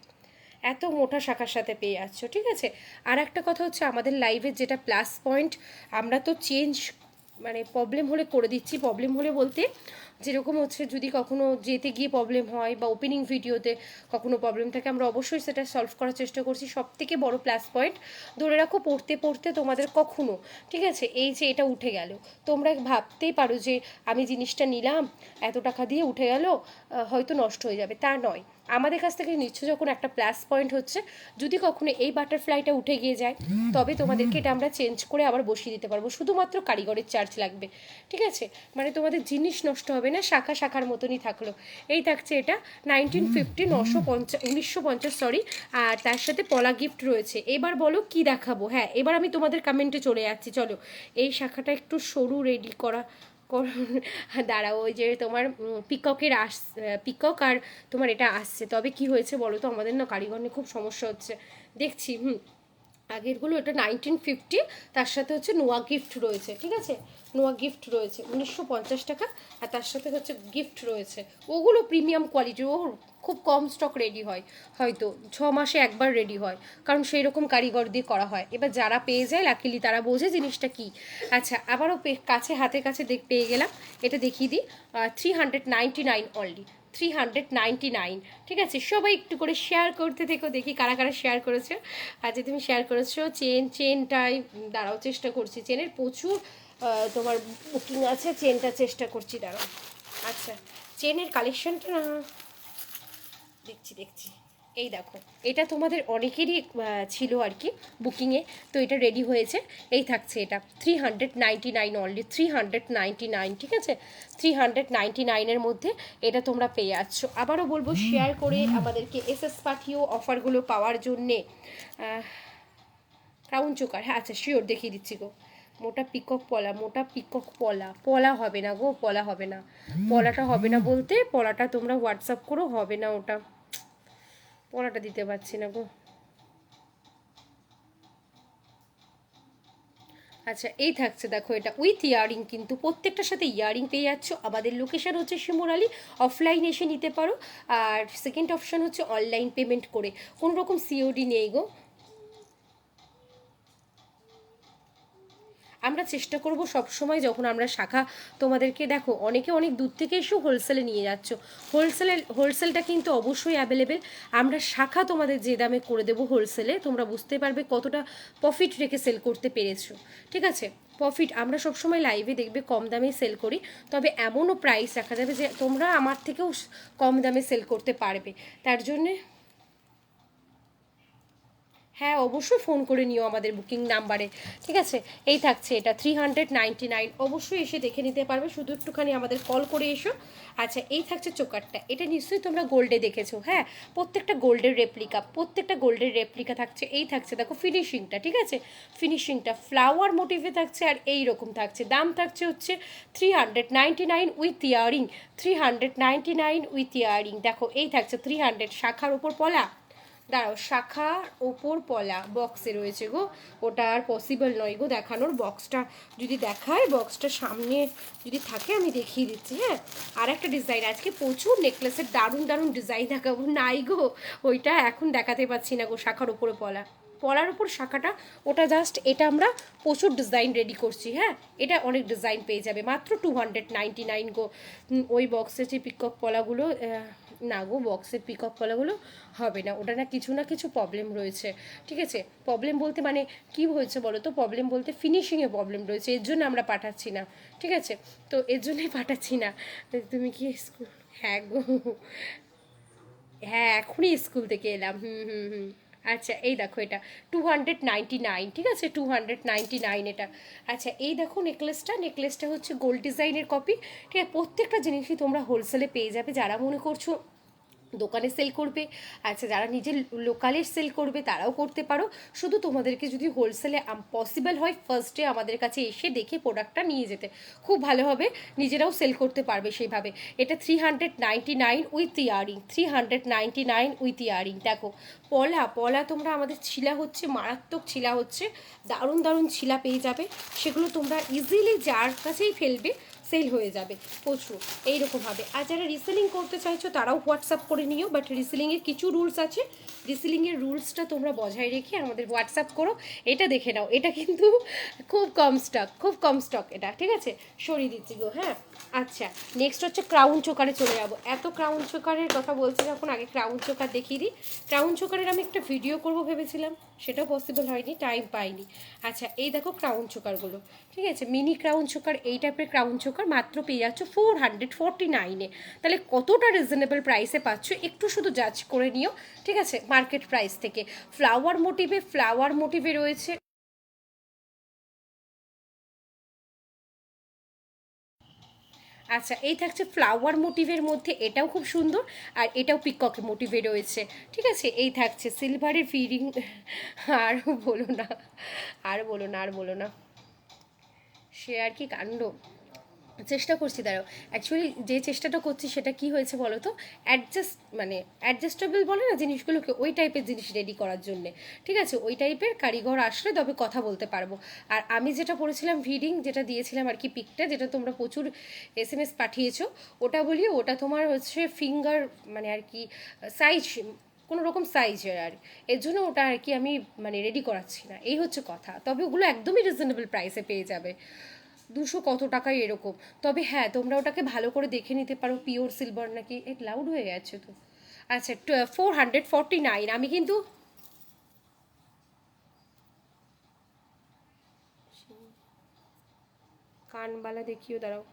A: এত মোটা শাখার সাথে পেয়ে যাচ্ছ, ঠিক আছে। আর একটা কথা হচ্ছে, আমাদের লাইভের যেটা প্লাস পয়েন্ট, আমরা তো চেঞ্জ, মানে প্রবলেম হলে করে দিচ্ছি, প্রবলেম হলে বলতে যেরকম হচ্ছে, যদি কখনো যেতে গিয়ে প্রবলেম হয় বা ওপেনিং ভিডিওতে কখনো প্রবলেম থাকে, আমরা অবশ্যই সেটা সলভ করার চেষ্টা করছি। সব থেকে বড় প্লাস পয়েন্ট, ধরে রাখো পড়তে পড়তে তোমাদের কখনো, ঠিক আছে, এই যে এটা উঠে গেল, তোমরা ভাবতেই পারো যে আমি জিনিসটা নিলাম এত টাকা দিয়ে উঠে গেল, হয়তো নষ্ট হয়ে যাবে, তা নয়। আমাদের কাছ থেকে নিচ্ছ যখন একটা প্লাস পয়েন্ট হচ্ছে, যদি কখনো এই বাটারফ্লাইটা উঠে গিয়ে যায় তবে তোমাদেরকে এটা আমরা চেঞ্জ করে আবার বসিয়ে দিতে পারবো, শুধুমাত্র কারিগরের চার্জ লাগবে, ঠিক আছে? মানে তোমাদের জিনিস নষ্ট হবে না, শাখা শাখার মতনই থাকলো। এই থাকছে এটা 1950, 1950 সরি। আর তার সাথে পলা গিফট রয়েছে। এবার বলো কি দেখাবো? হ্যাঁ, এবার আমি তোমাদের কমেন্টে চলে যাচ্ছি। চলো, এই শাখাটা একটু সরু রেডি করা দাঁড়াও, ওই যে তোমার পিককের পিকক আর তোমার এটা আসছে। তবে কি হয়েছে বলো তো, আমাদের না কারিগর নিয়ে খুব সমস্যা হচ্ছে দেখছি। আগেরগুলো এটা 1950, তার সাথে হচ্ছে নোয়া গিফট রয়েছে, ঠিক আছে? নোয়া গিফট রয়েছে 1950 টাকা, আর তার সাথে হচ্ছে গিফট রয়েছে। ওগুলো প্রিমিয়াম কোয়ালিটির, ও খুব কম স্টক রেডি হয়, হয়তো 6 মাসে একবার রেডি হয়, কারণ সেই রকম কারিগর দিয়ে করা হয়। এবার যারা পেয়ে যায় লাকিলি তারা বোঝে জিনিসটা কি। আচ্ছা, আবারও কাছে হাতের কাছে পেয়ে গেলাম। এটা দেখিয়ে দিই, 399 অনলি, 399, ঠিক আছে? সবাই একটু করে শেয়ার করতে থেকো, দেখি কারা কারা শেয়ার করেছো। আচ্ছা, তুমি শেয়ার করেছো। চেনটাই দাঁড়াও, চেষ্টা করছি, চেনের প্রচুর তোমার বুকিং আছে, চেনটা চেষ্টা করছি, দাঁড়াও। আচ্ছা, চেনের কালেকশনটা না দেখছি। এই দেখো, এটা তোমাদের অনেকেরই ছিল আর কি বুকিংয়ে, তো এটা রেডি হয়েছে। এই থাকছে এটা 399 অনলি, 399, ঠিক আছে? 399-এর মধ্যে এটা তোমরা পেয়ে যাচ্ছ। আবারও বলবো, শেয়ার করে আমাদেরকে এসএস পাঠিও অফারগুলো পাওয়ার জন্যে। ক্রাউন চোকার, হ্যাঁ আচ্ছা শিওর দেখিয়ে দিচ্ছি গো। মোটা পিকক পলা, পলা হবে না গো, পলা হবে না, পলাটা হবে না বলতে, পলাটা তোমরা হোয়াটসঅ্যাপ করো, হবে না ওটা, পলাটা দিতে পারছি না গো। আচ্ছা, এই থাকছে দেখো, এটা উইথ ইয়ারিং, কিন্তু প্রত্যেকটার সাথে ইয়ারিং পেয়ে যাচ্ছ। আমাদের লোকেশন হচ্ছে শিমুরালি, অফলাইন এসে নিতে পারো। আর সেকেন্ড অপশান হচ্ছে অনলাইন পেমেন্ট করে, কোনো রকম সিওডি নেই গো। আমরা চেষ্টা করব সবসময়, যখন আমরা শাখা তোমাদেরকে, দেখো অনেকে অনেক দূর থেকে এসেও হোলসেলে নিয়ে যাচ্ছ, হোলসেলটা কিন্তু অবশ্যই অ্যাভেলেবেল। আমরা শাখা তোমাদের যে দামে করে দেবো হোলসেলে, তোমরা বুঝতে পারবে কতটা প্রফিট রেখে সেল করতে পেরেছো, ঠিক আছে? প্রফিট আমরা সবসময় লাইভে দেখবে কম দামে সেল করি, তবে এমনও প্রাইস রাখা যাবে যে তোমরা আমার থেকেও কম দামে সেল করতে পারবে। তার জন্যে হ্যাঁ, অবশ্যই ফোন করে নিও আমাদের বুকিং নাম্বারে, ঠিক আছে? এই থাকছে এটা 399, অবশ্যই এসে দেখে নিতে পারবে, শুধু একটুখানি আমাদের কল করে এসো। আচ্ছা, এই থাকছে চোকারটা, এটা নিশ্চয়ই তোমরা গোল্ডে দেখেছো, হ্যাঁ প্রত্যেকটা গোল্ডের রেপ্লিকা থাকছে। এই থাকছে দেখো ফিনিশিংটা, ঠিক আছে? ফিনিশিংটা ফ্লাওয়ার মোটিভে থাকছে, আর এই রকম থাকছে। দাম থাকছে হচ্ছে 399 উইথ ইয়ারিং, 399 উইথ ইয়ারিং। দেখো এই থাকছে 300, শাখার ওপর পলা, দাঁড়াও, শাখার ওপর পলা বক্সে রয়েছে গো, ওটা আর পসিবল নয় গো দেখানোর। বক্সটা যদি দেখায়, বক্সটা সামনে যদি থাকে আমি দেখিয়ে দিচ্ছি। হ্যাঁ, আর একটা ডিজাইন, আজকে প্রচুর নেকলেসের দারুণ ডিজাইন দেখাবো, নাই গো ওইটা এখন দেখাতে পাচ্ছি না গো। শাখার ওপরে পলার ওপর শাখাটা, ওটা জাস্ট, এটা আমরা প্রচুর ডিজাইন রেডি করছি। হ্যাঁ, এটা অনেক ডিজাইন পেয়ে যাবে মাত্র 299 গো। ওই বক্সে যে পিকক পলাগুলো, না গো বক্সের পিকক পলাগুলো হবে না, ওটা না কিছু প্রবলেম রয়েছে, ঠিক আছে? প্রবলেম বলতে মানে কি হয়েছে বলো তো, প্রবলেম বলতে ফিনিশিংয়ে প্রবলেম রয়েছে, এর জন্য আমরা পাঠাচ্ছি না, ঠিক আছে? তো এর জন্যই পাঠাচ্ছি না। তুমি কি স্কুল? হ্যাঁ গো, হ্যাঁ এখনই স্কুল থেকে এলাম। আচ্ছা, এই দেখো এটা 299, ঠিক আছে? 299 এটা। আচ্ছা, এই দেখো নেকলেসটা হচ্ছে গোল্ড ডিজাইনের কপি, ঠিক আছে? প্রত্যেকটা জিনিসই তোমরা হোলসেলে পেয়ে যাবে, যারা মনে করছো দোকানে সেল করবে, আচ্ছা যারা নিজের লোকালে সেল করবে তারাও করতে পারো। শুধু তোমাদেরকে যদি হোলসেলে পসিবল হয়, ফার্স্টে আমাদের কাছে এসে দেখে প্রোডাক্টটা নিয়ে যেতে খুব ভালো হবে, নিজেরাও সেল করতে পারবে সেইভাবে। এটা 399 উইথ ইয়ারিং, 399 উইথ ইয়ারিং। দেখো পলা তোমরা, আমাদের ছিলা হচ্ছে মারাত্মক ছিলা হচ্ছে, দারুণ ছিলা পেয়ে যাবে, সেগুলো তোমরা ইজিলি যার কাছেই ফেলবে সেল হয়ে যাবে প্রচুর এইরকমভাবে। আর যারা রিসেলিং করতে চাইছো তারাও হোয়াটসঅ্যাপ করে নিও, বাট রিসেলিংয়ের কিছু রুলস আছে, রিসেলিংয়ের রুলসটা তোমরা বজায় রেখে আমাদের হোয়াটসঅ্যাপ করো। এটা দেখে নাও, এটা কিন্তু খুব কম স্টক এটা, ঠিক আছে? সরিয়ে দিচ্ছি গো। হ্যাঁ, আচ্ছা নেক্সট হচ্ছে ক্রাউন চোকারে চলে যাবো। এত ক্রাউন চোকারের কথা বলছি যখন, আগে ক্রাউন চোকার দেখিয়ে দিই। ক্রাউন চোকারের আমি একটা ভিডিও করবো ভেবেছিলাম, সেটাও পসিবল হয়নি, টাইম পাইনি। আচ্ছা এই দেখো ক্রাউন চোকারগুলো, ঠিক আছে, মিনি ক্রাউন চোকার, এই টাইপের ক্রাউন চোকার মাত্র পেয়ে যাচ্ছ 449-এ। তাহলে কতটা রিজনেবল প্রাইসে পাচ্ছ একটু শুধু জাজ করে নিও, ঠিক আছে, মার্কেট প্রাইস থেকে। ফ্লাওয়ার মোটিভে রয়েছে। আচ্ছা এই থাকছে ফ্লাওয়ার মোটিভের মধ্যে, এটাও খুব সুন্দর, আর এটাও পিকক মোটিভে রয়েছে, ঠিক আছে। এই থাকছে সিলভারের ফিরিং। আর বলো না, আর বলো না, সে আর কি কাণ্ড। চেষ্টা করছি, দাঁড়াও, অ্যাকচুয়ালি যে চেষ্টাটা করছি সেটা কি হয়েছে বলো তো, অ্যাডজাস্টেবল বলে না জিনিসগুলোকে, ওই টাইপের জিনিস রেডি করার জন্যে, ঠিক আছে, ওই টাইপের কারিগর আসলে তবে কথা বলতে পারবো। আর আমি যেটা পড়েছিলাম ভিডিং, যেটা দিয়েছিলাম আর কি পিকটা, যেটা তোমরা প্রচুর SMS পাঠিয়েছো, ওটা বলি, ওটা তোমার হচ্ছে ফিঙ্গার মানে আর কি সাইজ, কোনো রকম সাইজের, আর এর জন্য ওটা আর কি আমি মানে রেডি করাচ্ছি না, এই হচ্ছে কথা। তবে ওগুলো একদমই রিজনেবল প্রাইসে পেয়ে যাবে, 200 কত টাকায় এরকম। তবে হ্যাঁ তোমরা ওটাকে ভালো করে দেখে নিতে পারো পিওর সিলভার নাকি, এই লাউড হয়ে গেছে তো। আচ্ছা 449, আমি কিন্তু কানবালা দেখিও, দাঁড়াও,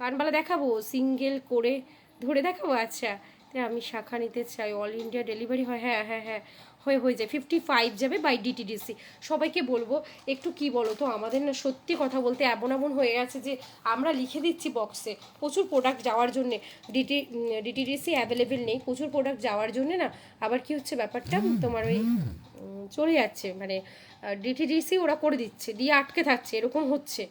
A: কানবালা দেখাবো সিঙ্গেল করে ধরে দেখাবো। আচ্ছা তাই আমি শাখা নিতে চাই, অল ইন্ডিয়া ডেলিভারি হয়, হ্যাঁ হ্যাঁ হ্যাঁ হয়ে যায়, 55 যাবে বাই ডিটিডিসি। সবাইকে বলবো একটু কি বলো তো, আমাদের না সত্যি কথা বলতে এমন হয়ে গেছে যে আমরা লিখে দিচ্ছি বক্সে, প্রচুর প্রোডাক্ট যাওয়ার জন্যে ডিটিডিসি অ্যাভেলেবেল নেই, প্রচুর প্রোডাক্ট যাওয়ার জন্যে না, আবার কি হচ্ছে ব্যাপারটা তোমার ওই চলে যাচ্ছে, মানে ডিটিডিসি ওরা করে দিচ্ছে দিয়ে আটকে থাকছে, এরকম হচ্ছে।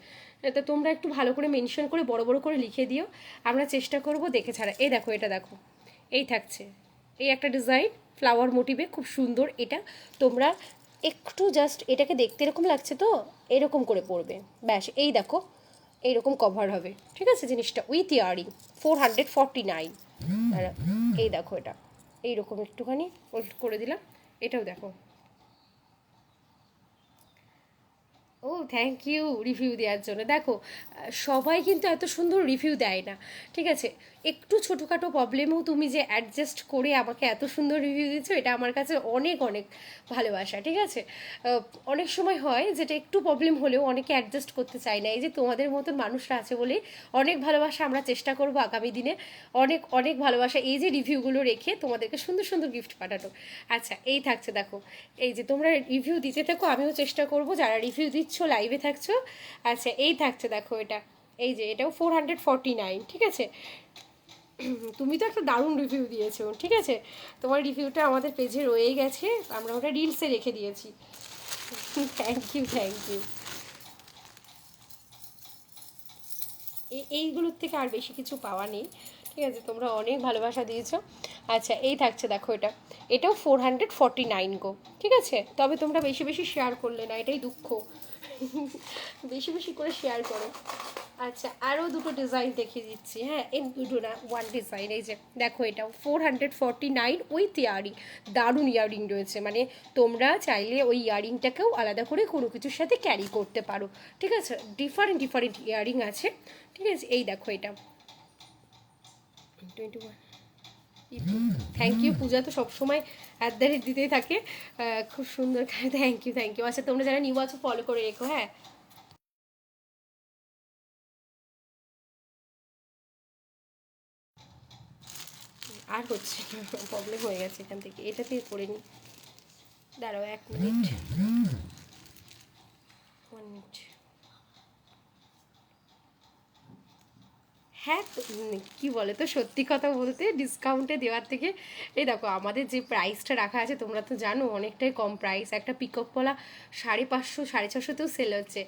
A: তা তোমরা একটু ভালো করে মেনশন করে বড় বড় করে লিখে দিও, আমরা চেষ্টা করব দেখে ছাড়া। এই দেখো এটা দেখো, এই থাকছে, এই একটা ডিজাইন ফ্লাওয়ার মোটিভে, খুব সুন্দর এটা। তোমরা একটু জাস্ট এটাকে দেখতে এরকম লাগছে তো, এরকম করে পড়বে, ব্যাস। এই দেখো এইরকম কভার হবে, ঠিক আছে, জিনিসটা উইথ ইয়ারিং 449। এই দেখো এটা এইরকম একটুখানি ওল্ড করে দিলাম, এটাও দেখো। ও থ্যাংক ইউ রিভিউ দেওয়ার জন্য। দেখো সবাই কিন্তু এত সুন্দর রিভিউ দেয় না, ঠিক আছে, একটু ছোটোখাটো প্রবলেমেও তুমি যে অ্যাডজাস্ট করে আমাকে এত সুন্দর রিভিউ দিচ্ছ, এটা আমার কাছে অনেক অনেক ভালোবাসা, ঠিক আছে। অনেক সময় হয় যেটা একটু প্রবলেম হলেও অনেকে অ্যাডজাস্ট করতে চায় না, এই যে তোমাদের মতন মানুষরা আছে বলে অনেক ভালোবাসা, আমরা চেষ্টা করব আগামী দিনে অনেক অনেক ভালোবাসা এই যে রিভিউগুলো রেখে তোমাদেরকে সুন্দর সুন্দর গিফট পাঠানো। আচ্ছা এই থাকছে দেখো, এই যে তোমরা রিভিউ দিতে থাকো, আমিও চেষ্টা করব, যারা রিভিউ দিচ্ছ লাইভে থাকছো। আচ্ছা এই থাকছে দেখো এটা, এই যে এটাও 449, ঠিক আছে। তুমি তো একটা দারুণ রিভিউ দিয়েছো, ঠিক আছে, তোমার রিভিউটা আমাদের পেজে রয়েই গেছে, আমরা ওটা রিলসে রেখে দিয়েছি। Thank you thank you. এইগুলোর থেকে আর বেশি কিছু পাওয়া নেই, ঠিক আছে, তোমরা অনেক ভালোবাসা দিয়েছো। আচ্ছা এই থাকছে দেখো এটা, এটাও 449 গো, ঠিক আছে। তবে তোমরা বেশি বেশি শেয়ার করলে না, এটাই দুঃখ। বেশি বেশি করে শেয়ার করো। আচ্ছা আরও দুটো ডিজাইন দেখিয়ে দিচ্ছি, হ্যাঁ এই দুটো না, ওয়ান ডিজাইন, এই যে দেখো এটাও 449 উইথ ইয়ারিং, দারুণ ইয়ারিং রয়েছে, মানে তোমরা চাইলে ওই ইয়ারিংটাকেও আলাদা করে কোনো কিছুর সাথে ক্যারি করতে পারো, ঠিক আছে, ডিফারেন্ট ডিফারেন্ট ইয়ারিং আছে, ঠিক আছে। এই দেখো এটা 21। থ্যাংক ইউ, পূজা তো সবসময় দিতেই থাকে, খুব সুন্দর, থ্যাংক ইউ থ্যাংক ইউ। আচ্ছা তোমরা যারা নিউ আছো ফলো করে রেখো, হ্যাঁ। আর হচ্ছে প্রবলেম হয়ে গেছে এখান থেকে, এটাতে করে নিই, দাঁড়াও 1 মিনিট, 1 মিনিট। হ্যাঁ কী বলে তো, সত্যি কথা বলতে ডিসকাউন্টে দেওয়ার থেকে, এই দেখো আমাদের যে প্রাইসটা রাখা আছে তোমরা তো জানো অনেকটাই কম প্রাইস, একটা পিকক পলা 550 650তেও সেল হচ্ছে,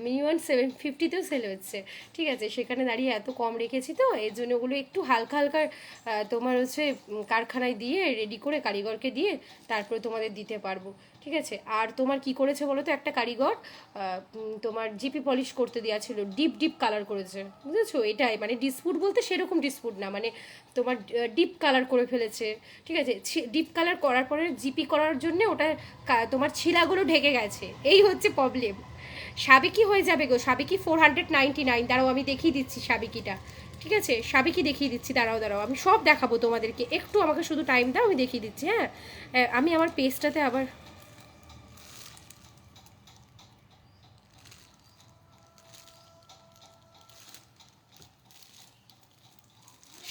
A: মিনিমাম 750তেও সেল হচ্ছে, ঠিক আছে, সেখানে দাঁড়িয়ে এত কম রেখেছি তো এর জন্য ওগুলো একটু হালকা হালকা তোমার হচ্ছে কারখানায় দিয়ে রেডি করে কারিগরকে দিয়ে তারপরে তোমাদের দিতে পারবো, ঠিক আছে। আর তোমার কি করেছে বলো তো, একটা কারিগর তোমার জিপি পলিশ করতে দেওয়া ছিল, ডিপ ডিপ কালার করেছে, বুঝেছো, এটাই মানে ডিসপুট বলতে সেরকম ডিসপুট না, মানে তোমার ডিপ কালার করে ফেলেছে, ঠিক আছে, ডিপ কালার করার পরে জিপি করার জন্য ওটা তোমার ছিলাগুলো ঢেকে গেছে, এই হচ্ছে প্রবলেম। সাবেকি হয়ে যাবে গো, সাবেকি 499, দাঁড়াও আমি দেখিয়ে দিচ্ছি সাবেকিটা, ঠিক আছে, সাবেকি দেখিয়ে দিচ্ছি, দাঁড়াও আমি সব দেখাবো তোমাদেরকে, একটু আমাকে শুধু টাইম দাও, আমি দেখিয়ে দিচ্ছি, হ্যাঁ। আমি আমার পেজটাতে আবার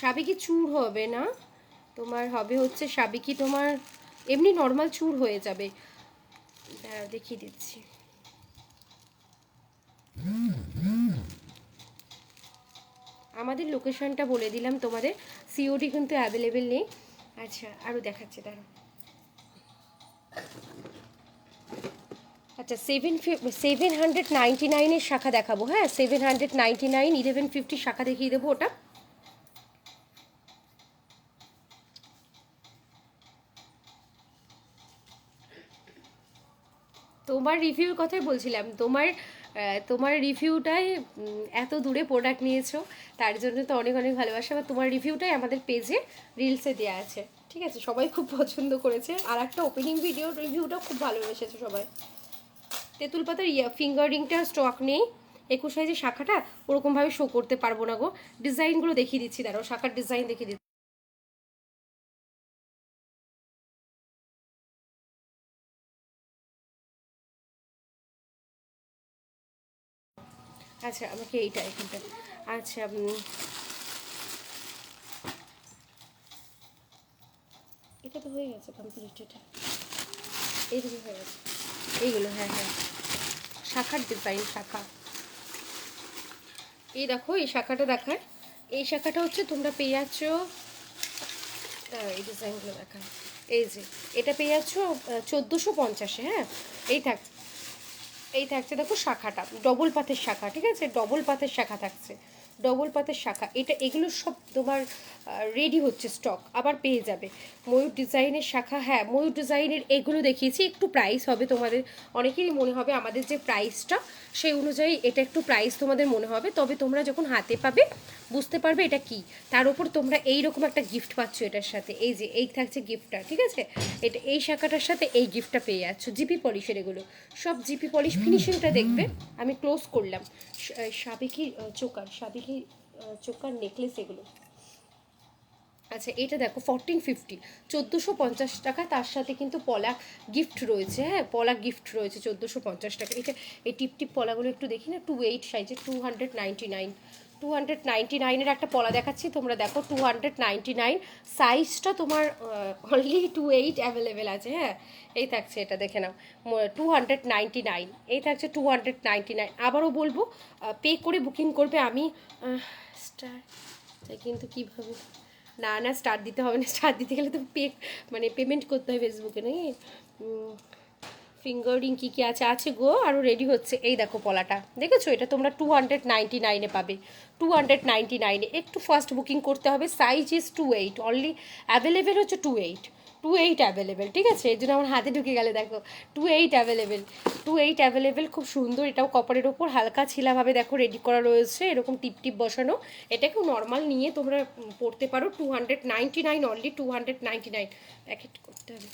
A: সাবেকি চূড় হবে না, তোমার হবে হচ্ছে সাবেকি তোমার এমনি নর্মাল চূড় হয়ে যাবে। দাঁড়াও দেখিয়ে দিচ্ছি। আমাদের লোকেশনটা বলে দিলাম তোমাদের, সিওডি কিন্তু অ্যাভেলেবেল নেই। আচ্ছা আরও দেখাচ্ছি, দাঁড়াও। আচ্ছা 799 শাখা দেখাবো, হ্যাঁ 799, 1150 শাখা দেখিয়ে দেবো ওটা। তোমার রিভিউর কথাই বলছিলাম, তোমার রিভিউটাই এত দূরে প্রোডাক্ট নিয়েছো, তার জন্য তো অনেক অনেক ভালোবাসা। বা তোমার রিভিউটাই আমাদের পেজে রিলসে দেওয়া আছে, ঠিক আছে, সবাই খুব পছন্দ করেছে। আর একটা ওপেনিং ভিডিও রিভিউটাও খুব ভালোবেসেছে সবাই। তেঁতুল পাতার ফিঙ্গার রিংটা স্টক নেই, 21 সাইজের শাখাটা ওরকমভাবে শো করতে পারবো না গো। ডিজাইনগুলো দেখিয়ে দিচ্ছি, দাঁড়াও শাখার ডিজাইন দেখিয়ে দিচ্ছি। আচ্ছা আমাকে এইটা এখানটা, আচ্ছা এটা তো হয়ে গেছে কমপ্লিট, এটা এইগুলো হয়ে গেছে, এইগুলো হ্যাঁ হ্যাঁ শাখার ডিজাইন, শাখা এই দেখো, এই শাখাটা দেখায়, এই শাখাটা হচ্ছে তোমরা পেয়ে যাচ্ছ, এই ডিজাইনগুলো দেখায়, এই যে এটা পেয়ে যাচ্ছ 1450, হ্যাঁ এই থাক, এই থাকছে দেখো শাখাটা ডবল পাতের শাখা, ঠিক আছে, ডবল পাতের শাখা থাকছে, ডবল পাতের শাখা। এটা এগুলো সব তোমার রেডি হচ্ছে, স্টক আবার পেয়ে যাবে। ময়ূর ডিজাইনের শাখা, হ্যাঁ ময়ূর ডিজাইনের এগুলো দেখিয়েছি, একটু প্রাইস হবে তোমাদের, অনেকেরই মনে হবে আমাদের যে প্রাইসটা সেই অনুযায়ী এটা একটু প্রাইস তোমাদের মনে হবে, তবে তোমরা যখন হাতে পাবে বুঝতে পারবে এটা কি। তার উপর তোমরা এইরকম একটা গিফট পাচ্ছ এটার সাথে, এই যে এই থাকছে গিফটটা, ঠিক আছে, এটা এই শাখাটার সাথে এই গিফটটা পেয়ে যাচ্ছ। জিপি পলিশের এগুলো সব জিপি পলিশ, ফিনিশিংটা দেখবে, আমি ক্লোজ করলাম। সাবেকি চোকার, সাবেকি চোকার নেকলেস এগুলো। আচ্ছা এটা দেখো 1450, 1450 টাকা, তার সাথে কিন্তু পলা গিফট রয়েছে, হ্যাঁ পলা গিফট রয়েছে 1450 টাকা। এটা এই টিপ টিপ পলাগুলো একটু দেখি না, 28 সাইজে 299, 299-এর একটা পলা দেখাচ্ছি, তোমরা দেখো 299 সাইজটা তোমার অনলি 28 অ্যাভেলেবেল আছে, হ্যাঁ এই থাকছে, এটা দেখে নাও 299, এই থাকছে 299। আবারও বলবো পে করে বুকিং করবে। আমি স্টার কিন্তু কীভাবে, না না স্টার দিতে হবে না, স্টার দিতে গেলে তো মানে পেমেন্ট করতে হয় ফেসবুকে নাকি। ফিঙ্গারিং কী কী আছে, আছে গো আরও রেডি হচ্ছে। এই দেখো পলাটা দেখেছো, এটা তোমরা 299-এ পাবে, 299-এ। একটু ফার্স্ট বুকিং করতে হবে। সাইজ ইজ 28, অনলি অ্যাভেলেবেল হচ্ছে 28 অ্যাভেলেবেল, ঠিক আছে, এই জন্য আমার হাতে ঢুকে গেলে দেখো 28 অ্যাভেলেবেল, খুব সুন্দর। এটাও কপারের ওপর হালকা ছিলাভাবে দেখো রেডি করা রয়েছে, এরকম টিপ টিপ বসানো। এটাকেও নর্মাল নিয়ে তোমরা পড়তে পারো, 299 অনলি, 299 প্যাকেট করতে হবে।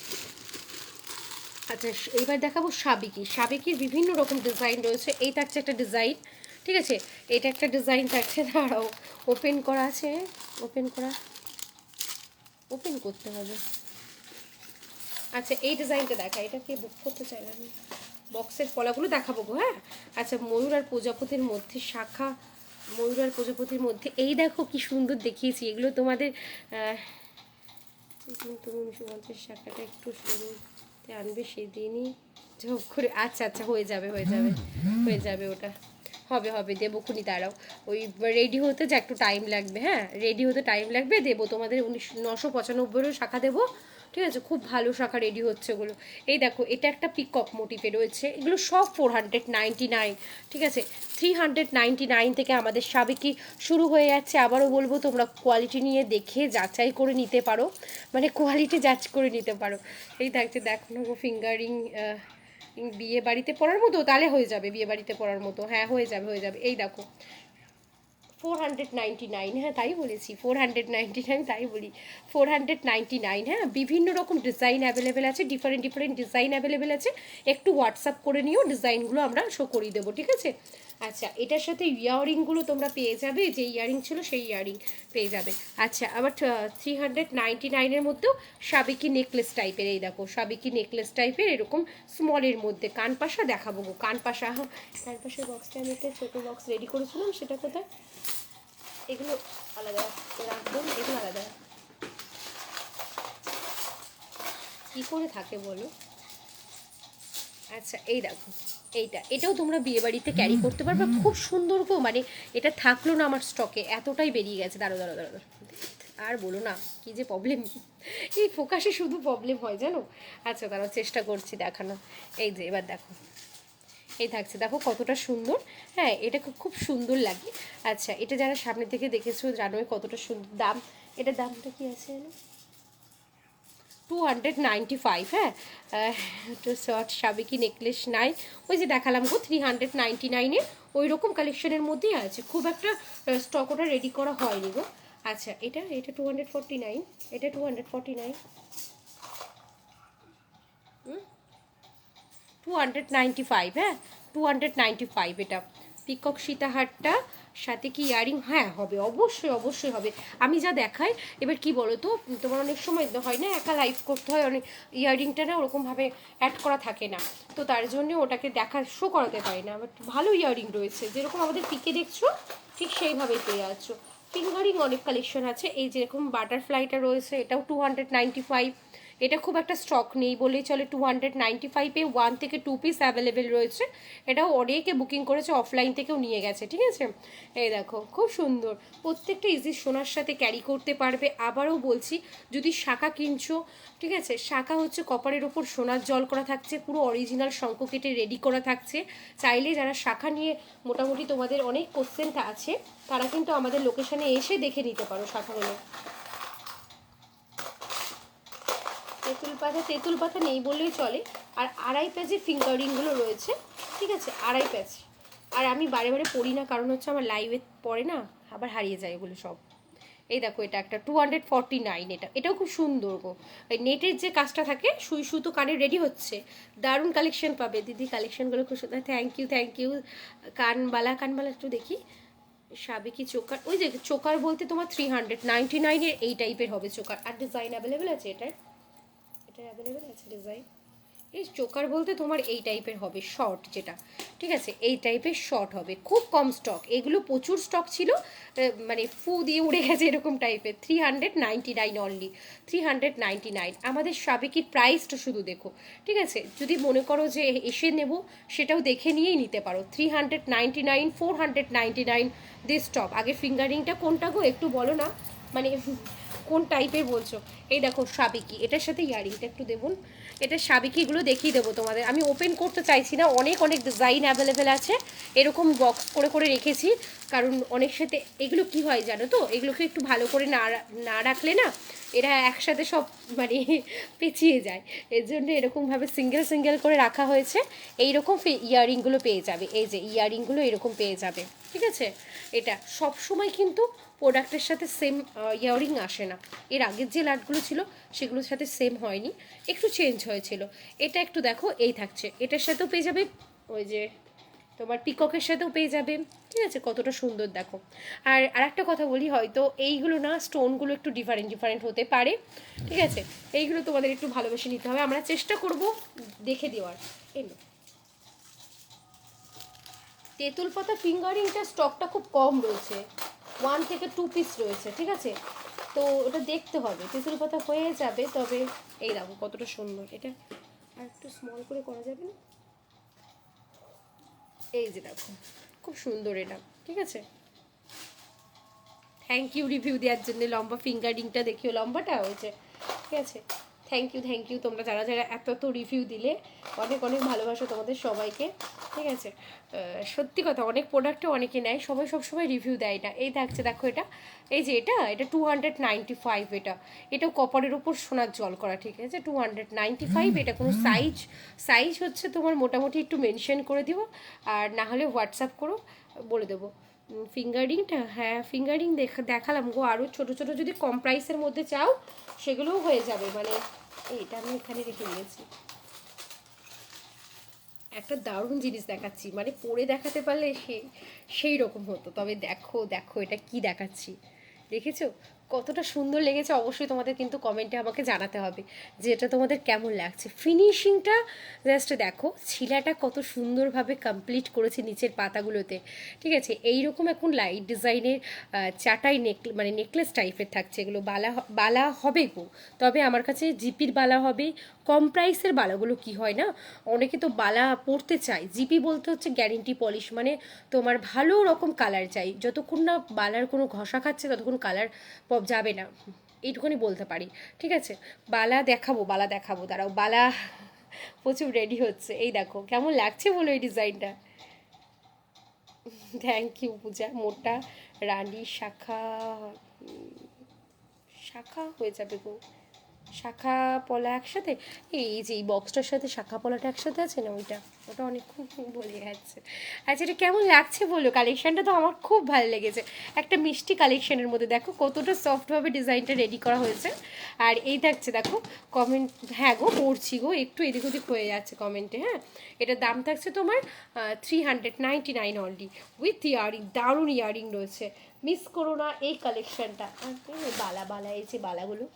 A: আচ্ছা এইবার দেখাবো সাবেকি, সাবেকির বিভিন্ন রকম ডিজাইন রয়েছে। এই থাকছে একটা ডিজাইন, ঠিক আছে, এটা একটা ডিজাইন থাকছে, দাঁড়াও ওপেন করা আছে, ওপেন করতে হবে। আচ্ছা এই ডিজাইনটা দেখা, এটা কে বুক করতে চাইলে আমি বক্সের পলাগুলো দেখাবো গো, হ্যাঁ। আচ্ছা ময়ূর আর প্রজাপতির মধ্যে শাখা, ময়ূর আর প্রজাপতির মধ্যে এই দেখো কি সুন্দর দেখিয়েছি, এগুলো তোমাদের তুমি 1950 শাখাটা একটু শুরুতে আনবে সেদিনই ঝপ করে, আচ্ছা আচ্ছা হয়ে যাবে ওটা হবে দেবো খুনি, দাঁড়াও ওই রেডি হতে যা একটু টাইম লাগবে, হ্যাঁ রেডি হতে টাইম লাগবে, দেবো তোমাদের 995-এরও শাখা দেবো, ঠিক আছে, খুব ভালো শাখা রেডি হচ্ছে ওগুলো। এই দেখো এটা একটা পিকক মোটিভে রয়েছে, এগুলো সব 499, ঠিক আছে, 399 থেকে আমাদের সাবেকি শুরু হয়ে যাচ্ছে। আবারও বলবো তোমরা কোয়ালিটি নিয়ে দেখে যাচাই করে নিতে পারো, মানে কোয়ালিটি যাচ করে নিতে পারো। এই থাকছে দেখো না ফিঙ্গারিং, বিয়ে বাড়িতে পরার মতো, তাহলে হয়ে যাবে বিয়ে বাড়িতে পরার মতো, হ্যাঁ হয়ে যাবে। এই দেখো 499, হ্যাঁ তাই বলেছি 499, তাই বলি 499, হ্যাঁ বিভিন্ন রকম ডিজাইন অ্যাভেলেবেল আছে, ডিফারেন্ট ডিজাইন অ্যাভেলেবেল আছে। একটু হোয়াটসঅ্যাপ করে নিও, ডিজাইনগুলো আমরা শো করিয়ে দেবো, ঠিক আছে। আচ্ছা এটার সাথে ইয়াররিংগুলো তোমরা পেয়ে যাবে, যে ইয়ারিং ছিল সেই ইয়ারিং পেয়ে যাবে। আচ্ছা আবার 399-এর মধ্যেও সাবেকি নেকলেস টাইপের, এই দেখো সাবেকি নেকলেস টাইপের এরকম স্মলের মধ্যে। কানপাশা দেখাবো গো, কানপাশার বক্সটা আমি একটা ছোটো বক্স রেডি করেছিলাম, সেটা কোথায়, এগুলো আলাদা রাখবো, এগুলো আলাদা কী করে থাকে বলো। আচ্ছা এই দেখো এটাও তোমরা বিয়েবাড়িতে ক্যারি করতে পারবে, খুব সুন্দর গো। মানে এটা থাকলো না আমার স্টকে, এতটাই বেরিয়ে গেছে। দাঁড়ো দাঁড়ো দাঁড়ো, আর বলো না কি যে প্রবলেম, এই ফোকাসে শুধু প্রবলেম হয় জানো। আচ্ছা দাঁড়াও, চেষ্টা করছি দেখানো। এই যে এবার দেখো, এই থাকছে, দেখো কতটা সুন্দর। হ্যাঁ এটা খুব সুন্দর লাগে। আচ্ছা এটা যারা সামনে থেকে দেখেছো জানোই কতটা সুন্দর। দাম, এটার দামটা কি আছে জানো, 295। হ্যাঁ তো শর্ট সাবেকি নেকলেস নাই, ওই যে দেখালাম গো 399-এ ওই রকম কালেকশনের মধ্যেই আছে, খুব একটা স্টক ওটা রেডি করা হয়নি গো। আচ্ছা এটা 249, এটা 249, 295। হ্যাঁ 295 এটা। পিকক সীতাহারটা সাথে কি ইয়ারিং, হ্যাঁ হবে, অবশ্যই অবশ্যই হবে। আমি যা দেখাই, এবার কি বলো তো, তোমার অনেক সময় হয় না একা লাইভ করতে হয়, অনেক ইয়ারিংটা না ওরকমভাবে অ্যাড করা থাকে না, তো তার জন্য ওটাকে দেখা শো করাতে পারি না। বাট ভালো ইয়ারিং রয়েছে, যেরকম আমাদের পিকে দেখছো ঠিক সেইভাবেই পেয়ে যাচ্ছ। ফিঙ্গারিং অনেক কালেকশন আছে, এই যেরকম বাটারফ্লাইটা রয়েছে, এটাও 295। এটা খুব একটা স্টক নেই বলেই চলে, 295-এ 1 থেকে 2 পিস অ্যাভেলেবেল রয়েছে। এটাও অনেকে বুকিং করেছে, অফলাইন থেকেও নিয়ে গেছে, ঠিক আছে। এই দেখো খুব সুন্দর, প্রত্যেকটা ইজি সোনার সাথে ক্যারি করতে পারবে। আবারও বলছি, যদি শাখা কিনছো, ঠিক আছে, শাখা হচ্ছে কপারের ওপর সোনার জল করা থাকছে, পুরো অরিজিনাল শঙ্খ কেটে রেডি করা থাকছে। চাইলে যারা শাখা নিয়ে মোটামুটি তোমাদের অনেক কোশ্চেনটা আছে, তারা কিন্তু আমাদের লোকেশনে এসে দেখে নিতে পারো শাখাগুলো। তেঁতুল পাতা নেই বললেই চলে। আর আড়াই প্যাচের ফিঙ্গারিংগুলো রয়েছে, ঠিক আছে, আড়াই প্যাচ। আর আমি বারে বারে পড়ি না, কারণ হচ্ছে আমার লাইভে পড়ে না, আবার হারিয়ে যায় এগুলো সব। এই দেখো এটা একটা 249, এটাও খুব সুন্দর গো। এই নেটের যে কাজটা থাকে, সুই সুতো কানে রেডি হচ্ছে, দারুণ কালেকশন পাবে দিদি, কালেকশনগুলো খুব সুন্দর। Thank you thank you. কানবালা একটু দেখি, সাবেকি চোকার, ওই যে চোকার বলতে তোমার 399-এর এই টাইপের হবে চোকার। আর ডিজাইন অ্যাভেলেবেল আছে এটার, এটা অ্যাভেলেবেল আছে ডিজাইন। এই চোকার বলতে তোমার এই টাইপের হবে শর্ট, যেটা ঠিক আছে, এই টাইপের শর্ট হবে, খুব কম স্টক, এগুলো প্রচুর স্টক ছিল, মানে ফু দিয়ে উড়ে গেছে এরকম টাইপের। 399 অনলি, 399। আমাদের সাবেকির প্রাইসটা শুধু দেখো, ঠিক আছে, যদি মনে করো যে এসে নেব, সেটাও দেখে নিয়েই নিতে পারো। 399, 499 দিস স্টক। আগে ফিঙ্গারিংটা কোনটা গো একটু বলো না, মানে কোন টাইপের বলছো। এই দেখো সাবেকি, এটার সাথে ইয়ারিংটা একটু দেবুন, এটা সাবেকিগুলো দেখিয়ে দেবো তোমাদের। আমি ওপেন করতে চাইছি না, অনেক অনেক ডিজাইন অ্যাভেলেবেল আছে, এরকম বক্স করে করে রেখেছি। কারণ অনেক সাথে এগুলো কি হয় জানো তো, এগুলোকে একটু ভালো করে না রাখলে না, এরা একসাথে সব মানে পেঁচিয়ে যায়, এর জন্য এরকমভাবে সিঙ্গেল সিঙ্গেল করে রাখা হয়েছে। এইরকম ইয়ারিংগুলো পেয়ে যাবে, এই যে ইয়ারিংগুলো এরকম পেয়ে যাবে, ঠিক আছে। এটা সব সময় কিন্তু প্রোডাক্টের সাথে সেম ইয়ারিং আসে না, এর আগের যে লাটগুলো ছিল সেগুলোর সাথে সেম হয়নি, একটু চেঞ্জ হয়েছিল। এটা একটু দেখো, এই থাকছে, এটার সাথেও পেয়ে যাবে, ওই যে তোমার পিককের সাথেও পেয়ে যাবে, ঠিক আছে, কতটা সুন্দর দেখো। আর আরেকটা কথা বলি, হয়তো এইগুলো না স্টোনগুলো একটু ডিফারেন্ট ডিফারেন্ট হতে পারে, ঠিক আছে, এইগুলো তোমাদের একটু ভালোবেসে নিতে হবে, আমরা চেষ্টা করব দেখে দেওয়ার। এলো তেঁতুল পাতা ফিঙ্গারিংটা স্টকটা খুব কম রয়েছে, 1 থেকে 2 পিস রয়েছে, ঠিক আছে, তো ওটা দেখতে হবে, তেঁতুল পাতা হয়ে যাবে। তবে এই দেখো কতটা সুন্দর এটা, আর একটু স্মল করে করা যাবে না, এই যে দেখো খুব সুন্দর এটা, ঠিক আছে। থ্যাংক ইউ রিভিউ দেওয়ার জন্য, লম্বা ফিঙ্গারিংটা দেখিও, লম্বাটা হয়েছে, ঠিক আছে। থ্যাংক ইউ তোমরা যারা যারা এত এত রিভিউ দিলে, অনেক অনেক ভালোবাসা তোমাদের সবাইকে, ঠিক আছে। সত্যি কথা, অনেক প্রোডাক্টও অনেকে নেয়, সবাই সবসময় রিভিউ দেয় না। এই থাকছে দেখো এটা, এই যে এটা 295, এটাও কপারের উপর সোনার জল করা, ঠিক আছে, 295। এটা কোনো সাইজ হচ্ছে তোমার মোটামুটি একটু মেনশন করে দিও, আর না হলে হোয়াটসঅ্যাপ করো, বলে দেবো। ফিঙ্গারিংটা, হ্যাঁ ফিঙ্গারিং দেখালাম গো, আরও ছোটো ছোটো যদি কম প্রাইসের মধ্যে চাও সেগুলোও হয়ে যাবে। মানে এইটা আমি এখানে রেখে দিয়েছি, একটা দারুণ জিনিস দেখাচ্ছি, মানে পরে দেখাতে পারলে সেই রকম হতো। তবে দেখো দেখো এটা কি দেখাচ্ছি, দেখেছো, কতটা সুন্দর লেগেছে অবশ্যই তোমাদের কিন্তু কমেন্টে আমাকে জানাতে হবে যে এটা তোমাদের কেমন লাগছে। ফিনিশিংটা জাস্ট দেখো, ছিলাটা কত সুন্দরভাবে কমপ্লিট করেছে নিচের পাতাগুলোতে, ঠিক আছে। এইরকম এখন লাইট ডিজাইনের চাটাই মানে নেকলেস টাইপের থাকছে এগুলো। বালা হবে গো, তবে আমার কাছে জিপির বালা হবে। কম প্রাইসের বালাগুলো কি হয় না, অনেকে তো বালা পরতে চায়। জিপি বলতে হচ্ছে গ্যারেন্টি পলিশ, মানে তোমার ভালো রকম কালার চাই, যতক্ষণ না বালার কোনো ঘষা খাচ্ছে ততক্ষণ কালার পপ যাবে না, এইটুকুনি বলতে পারি, ঠিক আছে। বালা দেখাবো, দাঁড়াও, বালা প্রচুর রেডি হচ্ছে। এই দেখো কেমন লাগছে বলো এই ডিজাইনটা। থ্যাংক ইউ পূজা। মোটা রানী শাখা, শাখা হয়ে যাবে গো, শাখা পলা একসাথে। এই যে এই বক্সটার সাথে শাখা পলাটা একসাথে আছে না, ওইটা, ওটা অনেকক্ষণ বলে যাচ্ছে। আচ্ছা এটা কেমন লাগছে বলো, কালেকশনটা তো আমার খুব ভালো লেগেছে। একটা মিষ্টি কালেকশনের মধ্যে দেখো কতটা সফটভাবে ডিজাইনটা রেডি করা হয়েছে। আর এই থাকছে দেখো কমেন্ট, হ্যাঁ গো পড়ছি গো, একটু এদিক ওদিক হয়ে যাচ্ছে কমেন্টে। হ্যাঁ, এটার দাম থাকছে তোমার 399 অনলি, উইথ ইয়ারিং, দারুণ ইয়ারিং রয়েছে, মিস করো না এই কালেকশনটা। বালা এই যে বালাগুলো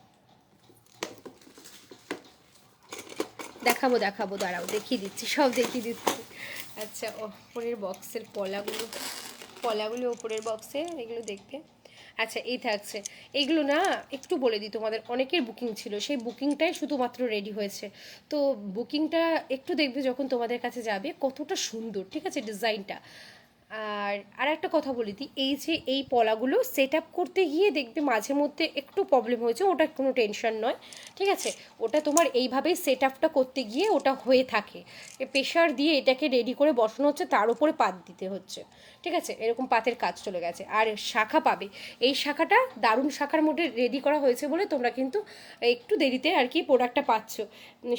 A: দেখাবো দেখাবো, দাঁড়াও দেখিয়ে দিচ্ছি, সব দেখিয়ে দিচ্ছি। আচ্ছা, ওপরের বক্সের পলাগুলো ওপরের বক্সে, এগুলো দেখবে। আচ্ছা এই থাকছে, এগুলো না একটু বলে দিই তোমাদের, অনেকের বুকিং ছিল, সেই বুকিংটাই শুধুমাত্র রেডি হয়েছে। তো বুকিংটা একটু দেখবে যখন তোমাদের কাছে যাবে কতটা সুন্দর, ঠিক আছে ডিজাইনটা। আর একটা কথা বলে দিই, এই যে এই পলাগুলো সেট আপ করতে গিয়ে দেখবে মাঝে মধ্যে একটু প্রবলেম হয়েছে, ওটা কোনো টেনশন নয়, ঠিক আছে। ওটা তোমার এইভাবেই সেট আপটা করতে গিয়ে ওটা হয়ে থাকে, প্রেশার দিয়ে এটাকে রেডি করে বসানো হচ্ছে, তার উপরে পাত দিতে হচ্ছে, ঠিক আছে। এরকম পাতের কাজ চলে গেছে। আর শাখা পাবে, এই শাখাটা দারুণ শাখার মধ্যে রেডি করা হয়েছে বলে তোমরা কিন্তু একটু দেরিতে আর কি প্রোডাক্টটা পাচ্ছ।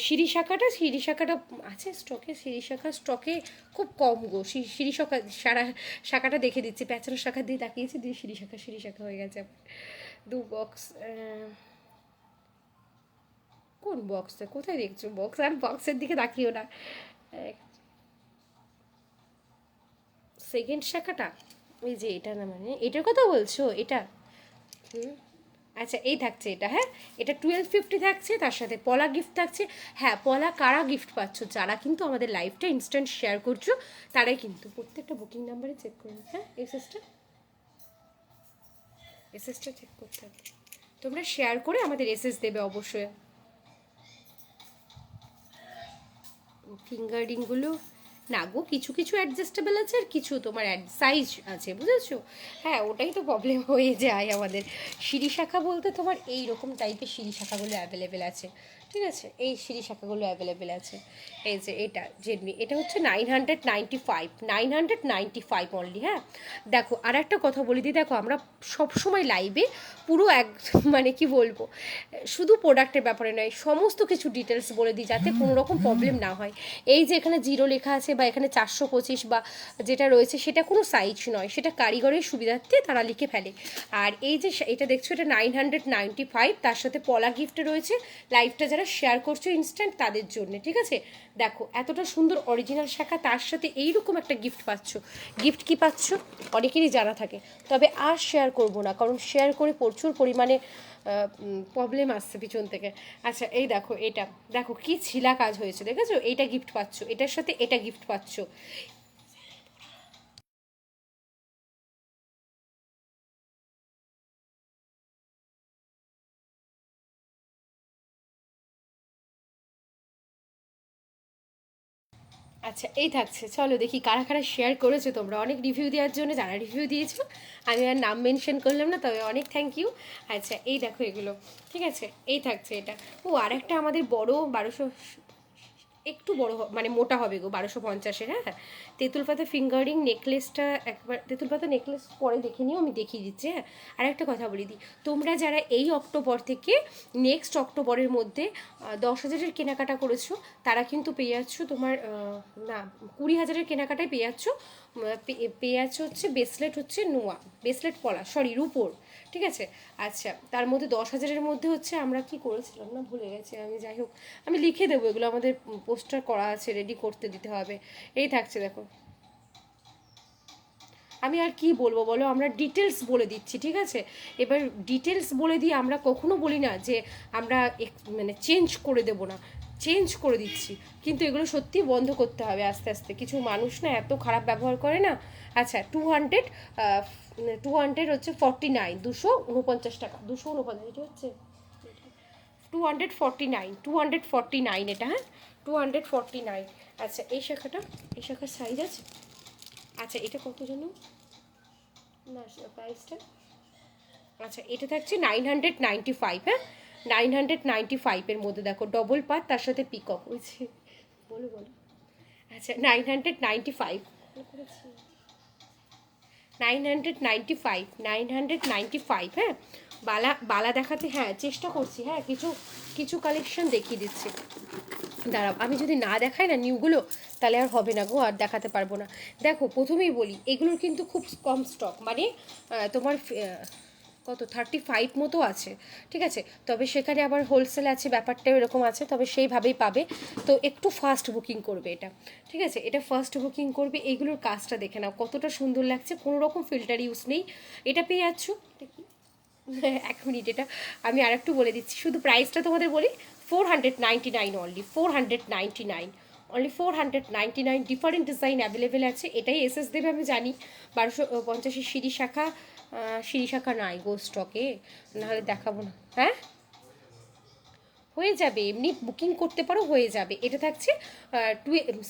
A: সিঁড়ি শাখাটা আছে স্টকে, সিঁড়ি শাখা স্টকে খুব কম গো। সিঁড়ি শাখাটা দেখে দিচ্ছি, প্যাঁচানো শাখা দিয়ে তাকিয়েছি, দিয়ে সিঁড়ি শাখা হয়ে গেছে। দু বক্স, কোন বক্সটা, কোথায় দেখছো বক্স? আর বক্সের দিকে তাকিও না। সেকেন্ড শাখাটা ওই যে এটা না, মানে এটার কথা বলছো, এটা? হুম, আচ্ছা এই থাকছে এটা, হ্যাঁ এটা 1250 থাকছে, তার সাথে পলা গিফট থাকছে। হ্যাঁ, পলা কারা গিফট পাচ্ছ, যারা কিন্তু আমাদের লাইভটা ইনস্ট্যান্ট শেয়ার করছো তারাই কিন্তু, প্রত্যেকটা বুকিং নাম্বারে চেক করুন। হ্যাঁ, এসএসটা চেক করতে হবে, তোমরা শেয়ার করে আমাদের এসএস দেবে অবশ্যই। ফিঙ্গারিংগুলো না গো, কিছু কিছু অ্যাডজাস্টেবল আছে আর কিছু তোমার সাইজ আছে, বুঝেছো। হ্যাঁ, ওটাই তো প্রবলেম হয়ে যায় আমাদের। সিঁড়ি শাখা বলতে তোমার এই রকম টাইপের সিঁড়ি শাখাগুলো অ্যাভেলেবেল আছে, ঠিক আছে। এই সিঁড়ি শাখাগুলো অ্যাভেলেবেল আছে। এই যে এটা জেডমি, এটা হচ্ছে 995 অনলি। হ্যাঁ, দেখো আর একটা কথা বলি দিই, দেখো আমরা সবসময় লাইভে পুরো মানে কি বলবো, শুধু প্রোডাক্টের ব্যাপারে নয়, সমস্ত কিছু ডিটেলস বলে দিই যাতে কোনো রকম প্রবলেম না হয়। এই যে এখানে 0 লেখা আছে বা এখানে 425 বা যেটা রয়েছে সেটা কোনো সাইজ নয়, সেটা কারিগরের সুবিধার্থে তারা লিখে ফেলে। আর এই যে এটা দেখছো, এটা 995, তার সাথে পলা গিফট রয়েছে, লাইভটা যারা শেয়ার করছো ইনস্ট্যান্ট তাদের জন্য, ঠিক আছে। দেখো এতটা সুন্দর অরিজিনাল শাখা, তার সাথে এইরকম একটা গিফট পাচ্ছ। গিফট কি পাচ্ছ অনেকেরই জানা থাকে, তবে আর শেয়ার করব না, কারণ শেয়ার করে প্রচুর পরিমাণে প্রবলেম আসছে পিছন থেকে। আচ্ছা এই দেখো, এটা দেখো কি ছিলা কাজ হয়েছে, দেখেছো, এইটা গিফট পাচ্ছ, এটার সাথে এটা গিফট পাচ্ছ। আচ্ছা এই থাকছে, চলো দেখি কারা কারা শেয়ার করেছো তোমরা, অনেক রিভিউ দেওয়ার জন্য যারা রিভিউ দিয়েছো আমি আর নাম মেনশন করলাম না, তবে অনেক থ্যাংক ইউ। আচ্ছা এই দেখো এগুলো, ঠিক আছে। এই থাকছে এটা। ও আর একটা আমাদের বড় 1200, একটু বড় মানে মোটা হবে গো, 1250-এর। হ্যাঁ, তেঁতুল পাতা ফিঙ্গারিং নেকলেসটা একবার, তেঁতুল পাতা নেকলেস পরে দেখে নিও, আমি দেখিয়ে দিচ্ছি। হ্যাঁ, আর একটা কথা বলে দিই, তোমরা যারা এই অক্টোবর থেকে নেক্সট অক্টোবরের মধ্যে 10,000-এর কেনাকাটা করেছো তারা কিন্তু পেয়ে যাচ্ছ তোমার, না 20,000-এর কেনাকাটায় পেয়ে যাচ্ছ, পেয়ে যাচ্ছ হচ্ছে ব্রেসলেট, হচ্ছে নোয়া ব্রেসলেট পলা, সরি রুপোর, ঠিক আছে। আচ্ছা তার মধ্যে 10,000-এর মধ্যে হচ্ছে আমরা কি করেছিলাম না, ভুলে গেছি আমি, যাই হোক আমি লিখে দেবো, এগুলো আমাদের পোস্টার করা আছে, রেডি করতে দিতে হবে। এই থাকছে দেখো, আমি আর কি বলবো বলো, আমরা ডিটেলস বলে দিচ্ছি, ঠিক আছে? এবার ডিটেলস বলে দিয়ে আমরা কখনো বলি না যে আমরা মানে চেঞ্জ করে দেবো না, চেঞ্জ করে দিচ্ছি, কিন্তু এগুলো সত্যি বন্ধ করতে হবে আস্তে আস্তে। কিছু মানুষ না এত খারাপ ব্যবহার করে না। আচ্ছা 200 হচ্ছে 49, 249 টাকা, 249 এটা হচ্ছে 249 এটা, হ্যাঁ 249। আচ্ছা এই শাখাটা, এই শাখার সাইজ আছে। আচ্ছা এটা কত জন্য না প্রাইসটা, আচ্ছা এটা থাকছে 995, হ্যাঁ 995-এর মধ্যে দেখো ডবল পাত তার সাথে পিকক হয়েছে, বলো বলো। আচ্ছা 995, 995, হ্যাঁ বালা বালা দেখাতে, হ্যাঁ চেষ্টা করছি, হ্যাঁ কিছু কিছু কালেকশন দেখিয়ে দিচ্ছি। দাঁড়াও আমি যদি না দেখাই না নিউগুলো তাহলে আর হবে না গো, আর দেখাতে পারবো না। দেখো প্রথমেই বলি এগুলোর কিন্তু খুব কম স্টক, মানে তোমার কত 35 মতো আছে, ঠিক আছে? তবে সেখানে আবার হোলসেল আছে, ব্যাপারটাও এরকম আছে, তবে সেইভাবেই পাবে। তো একটু ফাস্ট বুকিং করবে এটা, ঠিক আছে? এটা ফার্স্ট বুকিং করবে। এইগুলোর কাজটা দেখে নাও কতটা সুন্দর লাগছে, কোনো রকম ফিল্টার ইউজ নেই। এটা পেয়ে যাচ্ছ, এক মিনিট এটা আমি আর একটু বলে দিচ্ছি, শুধু প্রাইসটা তোমাদের বলি, 499 only, 499 only, 499। Different design available আছে, এটাই এসএস দেবে আমি জানি। 1250 সিঁড়ি শাখা, সিঁড়ি শাখা নাই গো স্টকে, নাহলে দেখাবো না। হ্যাঁ হয়ে যাবে, এমনি বুকিং করতে পারো, হয়ে যাবে। এটা থাকছে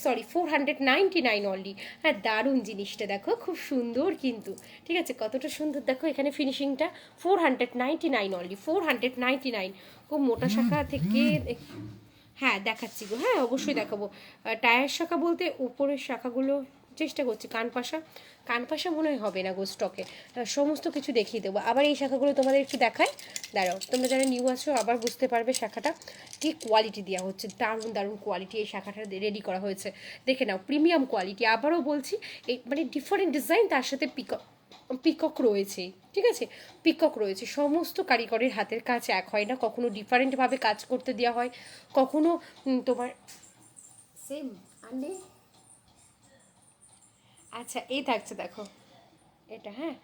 A: 499 অনলি। হ্যাঁ দারুণ জিনিসটা দেখো, খুব সুন্দর কিন্তু, ঠিক আছে? কতটা সুন্দর দেখো এখানে ফিনিশিংটা, 499 অনলি, 499। খুব মোটা শাখা থেকে, হ্যাঁ দেখাচ্ছি গো, হ্যাঁ অবশ্যই দেখাবো। টায়ার শাখা বলতে উপরের শাখাগুলো চেষ্টা করছি, কানপাশা, কানপাশা মনে হয় হবে না গো স্টকে, সমস্ত কিছু দেখিয়ে দেবো। আবার এই শাখাগুলো তোমাদের একটু দেখায়, দাঁড়াও তোমরা যারা নিউ আছো আবার বুঝতে পারবে শাখাটা কি কোয়ালিটি দেওয়া হচ্ছে, দারুণ দারুণ কোয়ালিটি এই শাখাটা রেডি করা হয়েছে, দেখে নাও প্রিমিয়াম কোয়ালিটি। আবারও বলছি এই মানে ডিফারেন্ট ডিজাইন, তার সাথে পিকক রয়েছে, ঠিক আছে? পিকক রয়েছে। সমস্ত কারিগরের হাতের কাজ এক হয় না, কখনো ডিফারেন্টভাবে কাজ করতে দেওয়া হয়, কখনো তোমার সেম আনলে। আচ্ছা এই থাকছে দেখো এটা, হ্যাঁ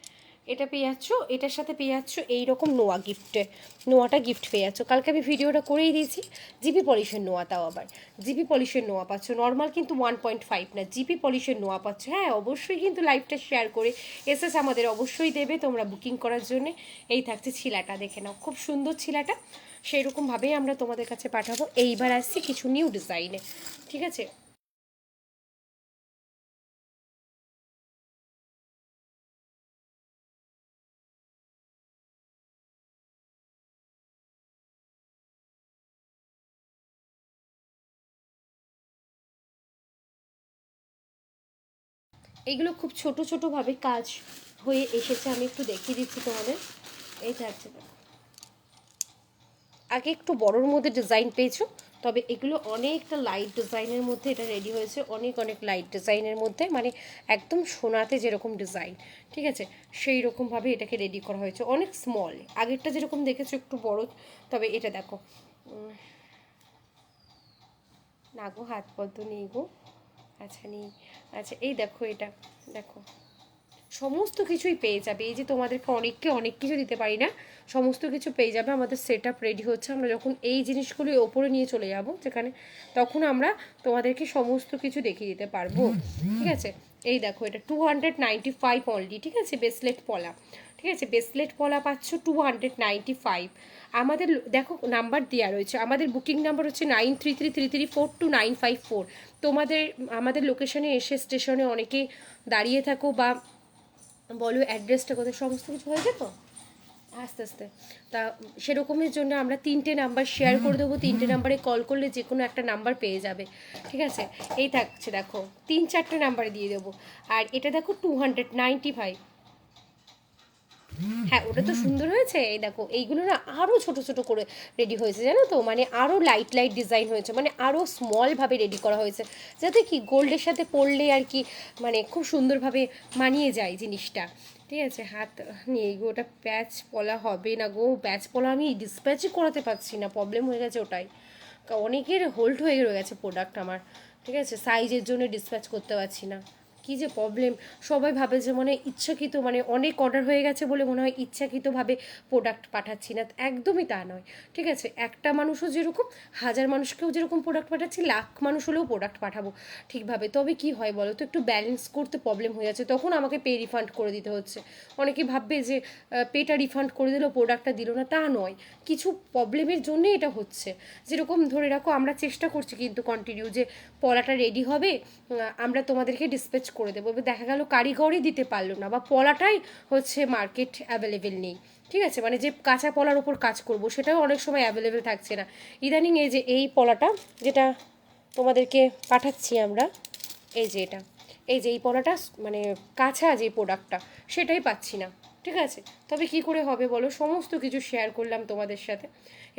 A: এটা পেয়ে যাচ্ছ, এটার সাথে পেয়ে যাচ্ছ এইরকম নোয়া গিফটে, নোয়াটা গিফট পেয়ে যাচ্ছ। কালকে আমি ভিডিওটা করেই দিয়েছি, জিপি পলিশের নোয়া, তাও আবার জিপি পলিশের নোয়া পাচ্ছ, নর্মাল কিন্তু 1.5 না, জিপি পলিশের নোয়া পাচ্ছ। হ্যাঁ অবশ্যই কিন্তু লাইভটা শেয়ার করে এসএস আমাদের অবশ্যই দেবে তোমরা বুকিং করার জন্যে। এই থাকছে ছিলাটা, দেখে নাও খুব সুন্দর ছিলাটা, সেই রকমভাবেই আমরা তোমাদের কাছে পাঠাবো। এইবার আসছি কিছু নিউ ডিজাইনে, ঠিক আছে? এইগুলো খুব ছোট ছোটোভাবে কাজ হয়ে এসেছে, আমি একটু দেখিয়ে দিচ্ছি তোমাদের। এই থাকছে দেখো, আগে একটু বড়োর মধ্যে ডিজাইন পেয়েছো, তবে এগুলো অনেকটা লাইট ডিজাইনের মধ্যে এটা রেডি হয়েছে, অনেক অনেক লাইট ডিজাইনের মধ্যে, মানে একদম সোনাতে যেরকম ডিজাইন, ঠিক আছে? সেই রকমভাবে এটাকে রেডি করা হয়েছে, অনেক স্মল, আগেরটা যেরকম দেখেছো একটু বড়, তবে এটা দেখো না গো হাত পদ্ম নেই গো, আচ্ছা নেই। আচ্ছা এই দেখো এটা, দেখো সমস্ত কিছুই পেয়ে যাবে। এই যে তোমাদেরকে অনেককে অনেক কিছু দিতে পারি না, সমস্ত কিছু পেয়ে যাবে। আমাদের সেট আপ রেডি হচ্ছে, আমরা যখন এই জিনিসগুলি ওপরে নিয়ে চলে যাব যেখানে, তখন আমরা তোমাদেরকে সমস্ত কিছু দেখিয়ে দিতে পারবো, ঠিক আছে? এই দেখো এটা 295 অনলি, ঠিক আছে? ব্রেসলেট পলা, ঠিক আছে? ব্রেসলেট পলা পাচ্ছ 295। আমাদের দেখো নাম্বার দেওয়া রয়েছে, আমাদের বুকিং নাম্বার হচ্ছে 9333342954। তোমাদের আমাদের লোকেশনে এসে স্টেশনে অনেকেই দাঁড়িয়ে থাকো বা বলো অ্যাড্রেসটা কোথায়, সমস্ত কিছু হয়ে যেত আস্তে আস্তে। তা সেরকমের জন্য আমরা 3টে নাম্বার শেয়ার করে দেবো, 3টে নাম্বারে কল করলে যে কোনো একটা নাম্বার পেয়ে যাবে, ঠিক আছে? এই থাকছে দেখো 3-4টে নাম্বারে দিয়ে দেবো। আর এটা দেখো 295, হ্যাঁ ওটা তো সুন্দর হয়েছে। এই দেখো এইগুলো না আরও ছোট ছোট করে রেডি হয়েছে জানো তো, মানে আরও লাইট লাইট ডিজাইন হয়েছে, মানে আরও স্মলভাবে রেডি করা হয়েছে, যাতে কি গোল্ডের সাথে পরলে আর কি মানে খুব সুন্দরভাবে মানিয়ে যায় জিনিসটা, ঠিক আছে? হাত নিয়ে গো, ওটা প্যাচ পলা হবে না গো, প্যাচ পলা আমি ডিসপ্যাচই করাতে পারছি না, প্রবলেম হয়ে গেছে ওটাই, অনেকের হোল্ড হয়ে গেছে প্রোডাক্ট আমার, ঠিক আছে? সাইজের জন্য ডিসপ্যাচ করতে পারছি না, কী যে প্রবলেম, সবাই ভাবে যে মানে ইচ্ছাকৃত, মানে অনেক অর্ডার হয়ে গেছে বলে মনে হয় ইচ্ছাকৃতভাবে প্রোডাক্ট পাঠাচ্ছি না, একদমই তা নয়। ঠিক আছে, একটা মানুষও যেরকম, হাজার মানুষকেও যেরকম প্রোডাক্ট পাঠাচ্ছি, লাখ মানুষ হলেও প্রোডাক্ট পাঠাবো ঠিকভাবে। তবে কি হয় বলো তো, একটু ব্যালেন্স করতে প্রবলেম হয়ে যাচ্ছে, তখন আমাকে পে রিফান্ড করে দিতে হচ্ছে। অনেকে ভাববে যে পেটা রিফান্ড করে দিল, প্রোডাক্টটা দিল না, তা নয়, কিছু প্রবলেমের জন্যই এটা হচ্ছে। যেরকম ধরে রাখো, আমরা চেষ্টা করছি কিন্তু কন্টিনিউ যে পলাটা রেডি হবে, আমরা তোমাদেরকে ডিসপ্যাচ করে দেবো, এবার দেখা গেল কারিগরই দিতে পারলো না, বা পলাটাই হচ্ছে মার্কেট অ্যাভেলেবেল নেই। ঠিক আছে, মানে যে কাঁচা পলার ওপর কাজ করব সেটাও অনেক সময় অ্যাভেলেবেল থাকছে না। ইদানিং এই যে এই পলাটা যেটা তোমাদেরকে পাঠাচ্ছি আমরা, এই যে এটা, এই যে এই পলাটা মানে কাঁচা যে প্রোডাক্টটা সেটাই পাচ্ছি না। ঠিক আছে, তবে কি করে হবে বলো, সমস্ত কিছু শেয়ার করলাম তোমাদের সাথে।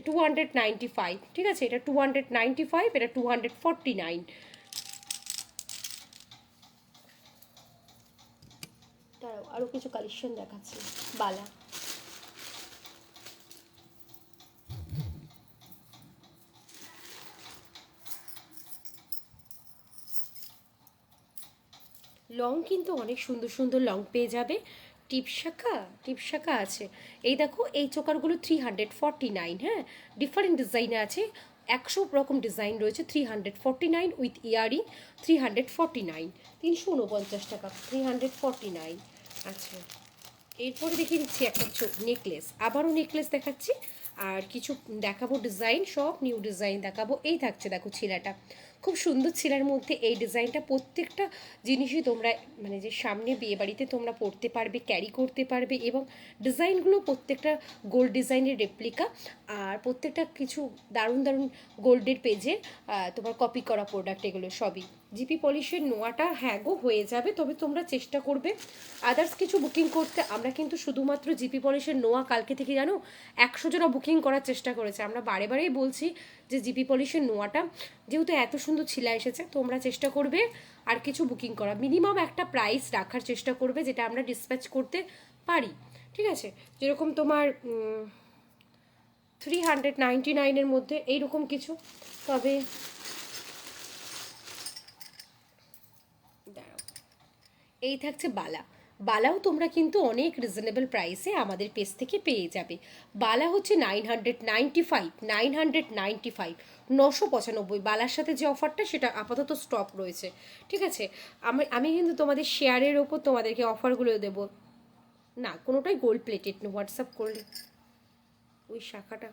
A: 295, ঠিক আছে, এটা 295, এটা 249। দাঁড়াও আরও কিছু কালেকশন দেখাচ্ছি। বালা, লং কিন্তু অনেক সুন্দর সুন্দর লং পেয়ে যাবে। টিপ শাখা আছে। এই দেখো, এই চোকারগুলো 349, হ্যাঁ, ডিফারেন্ট ডিজাইনে আছে, 100 রকম ডিজাইন রয়েছে। 349 উইথ ইয়ারিং, 349, 349 টাকা, 349। আচ্ছা, এরপরে দেখিয়ে দিচ্ছি একটা নেকলেস, আবারও নেকলেস দেখাচ্ছি, আর কিছু দেখাবো ডিজাইন, সব নিউ ডিজাইন দেখাবো। এই থাকছে দেখো ছিলাটা, খুব সুন্দর ছিলার মধ্যে এই ডিজাইনটা। প্রত্যেকটা জিনিসই তোমরা মানে যে সামনে বিয়ে বাড়িতে তোমরা পরতে পারবে, ক্যারি করতে পারবে, এবং ডিজাইনগুলো প্রত্যেকটা গোল্ড ডিজাইনের রেপ্লিকা, আর প্রত্যেকটা কিছু দারুণ দারুণ গোল্ডের পেজে তোমার কপি করা প্রোডাক্ট, এগুলো সবই। জিপি পলিশের নোয়াটা হ্যাঁ গো হয়ে যাবে, তবে তোমরা চেষ্টা করবে আদার্স কিছু বুকিং করতে। আমরা কিন্তু শুধুমাত্র জিপি পলিশের নোয়া কালকে থেকে জানো 100 জনা বুকিং করার চেষ্টা করেছে। আমরা বারে বারেই বলছি যে জিপি পলিশের নোয়াটা যেহেতু এত সুন্দর ছিলা এসেছে, তোমরা চেষ্টা করবে আর কিছু বুকিং করা, মিনিমাম একটা প্রাইস রাখার চেষ্টা করবে যেটা আমরা ডিসপ্যাচ করতে পারি। ঠিক আছে, যেরকম তোমার 399-এর মধ্যে এইরকম কিছু। তবে দাঁড়াও, এই থাকছে বালা। বালাও তোমরা কিন্তু অনেক রিজনেবল প্রাইসে আমাদের পেজ থেকে পেয়ে যাবে। বালা হচ্ছে 995, 995, 995। বালার সাথে যে অফারটা সেটা আপাতত স্টপ রয়েছে। ঠিক আছে, আমি কিন্তু তোমাদের শেয়ারের ওপর তোমাদেরকে অফারগুলো দেবো না, কোনোটাই গোল্ড প্লেটেড না। হোয়াটসঅ্যাপ করলে ওই শাখাটা,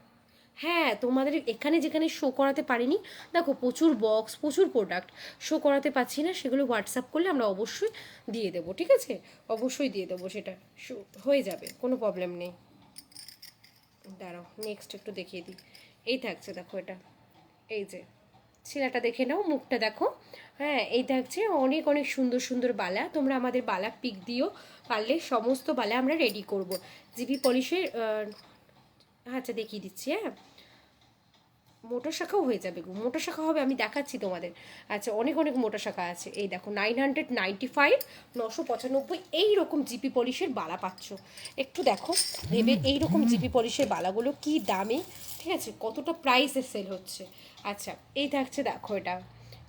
A: হ্যাঁ, তোমাদের এখানে যেখানে শো করাতে পারিনি, দেখো প্রচুর বক্স, প্রচুর প্রোডাক্ট শো করাতে পারছি না, সেগুলো হোয়াটসঅ্যাপ করলে আমরা অবশ্যই দিয়ে দেবো। ঠিক আছে, অবশ্যই দিয়ে দেবো, সেটা হয়ে যাবে, কোনো প্রবলেম নেই। দাঁড়াও নেক্সট একটু দেখিয়ে দিই। এই থাকছে দেখো এটা, এই যে ছেলেটা দেখে নাও, মুখটা দেখো। হ্যাঁ, এই থাকছে অনেক অনেক সুন্দর সুন্দর বালা, তোমরা আমাদের বালা পিক দিও, পারলে সমস্ত বালা আমরা রেডি করব। জিপি পলিশের আচ্ছা দেখিয়ে দিচ্ছি, হ্যাঁ, মোটা শাখাও হয়ে যাবে গো, মোটা শাখা হবে, আমি দেখাচ্ছি তোমাদের। আচ্ছা, অনেক অনেক মোটা শাখা আছে। এই দেখো 995, 995 এইরকম জিপি পলিশের বালা পাচ্ছ। একটু দেখো ভেবে, এইরকম জিপি পলিশের বালাগুলো কি দামে, ঠিক আছে, কতটা প্রাইসে সেল হচ্ছে। আচ্ছা, এই থাকছে দেখো এটা,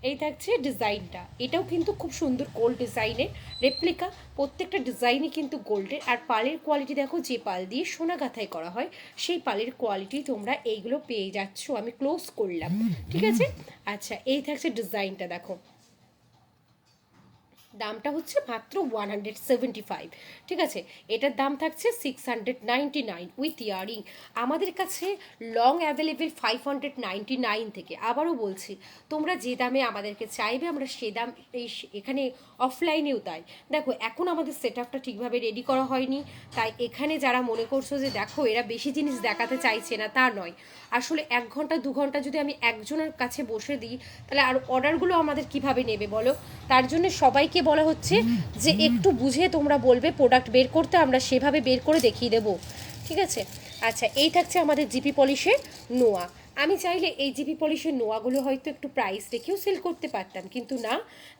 A: এই থাকছে ডিজাইনটা, এটাও কিন্তু খুব সুন্দর গোল্ড ডিজাইনের রেপ্লিকা, প্রত্যেকটা ডিজাইনই কিন্তু গোল্ডের। আর পালের কোয়ালিটি দেখো, যে পাল দিয়ে সোনা গাঁথাই করা হয় সেই পালের কোয়ালিটি তোমরা এইগুলো পেয়ে যাচ্ছ। আমি ক্লোজ করলাম, ঠিক আছে। আচ্ছা, এই থাকছে ডিজাইনটা দেখো, দামটা হচ্ছে মাত্র 175। ঠিক আছে, এটার দাম থাকছে 699 উইথ ইয়ারিং। আমাদের কাছে লং অ্যাভেলেবেল 599 থেকে। আবারও বলছি, তোমরা যে দামে আমাদেরকে চাইবে আমরা সে দাম এখানে অফলাইনেও তাই। দেখো এখন আমাদের সেট আপটা ঠিকভাবে রেডি করা হয়নি, তাই এখানে যারা মনে করছো যে দেখো এরা বেশি জিনিস দেখাতে চাইছে না, তা নয়। আসলে 1 ঘন্টা 2 ঘন্টা যদি আমি একজনের কাছে বসে দিই, তাহলে আর অর্ডারগুলো আমাদের কিভাবে নেবে বলো। তার জন্য সবাইকে বলা হচ্ছে যে একটু বুঝে তোমরা বলবে প্রোডাক্ট বের করতে, আমরা সেভাবে বের করে দেখিয়ে দেবো। ঠিক আছে, আচ্ছা, এই থাকছে আমাদের জিপি পলিশের নোয়া। আমি চাইলে এই জিপি পলিশের নোয়াগুলো হয়তো একটু প্রাইস রেখেও সেল করতে পারতাম, কিন্তু না,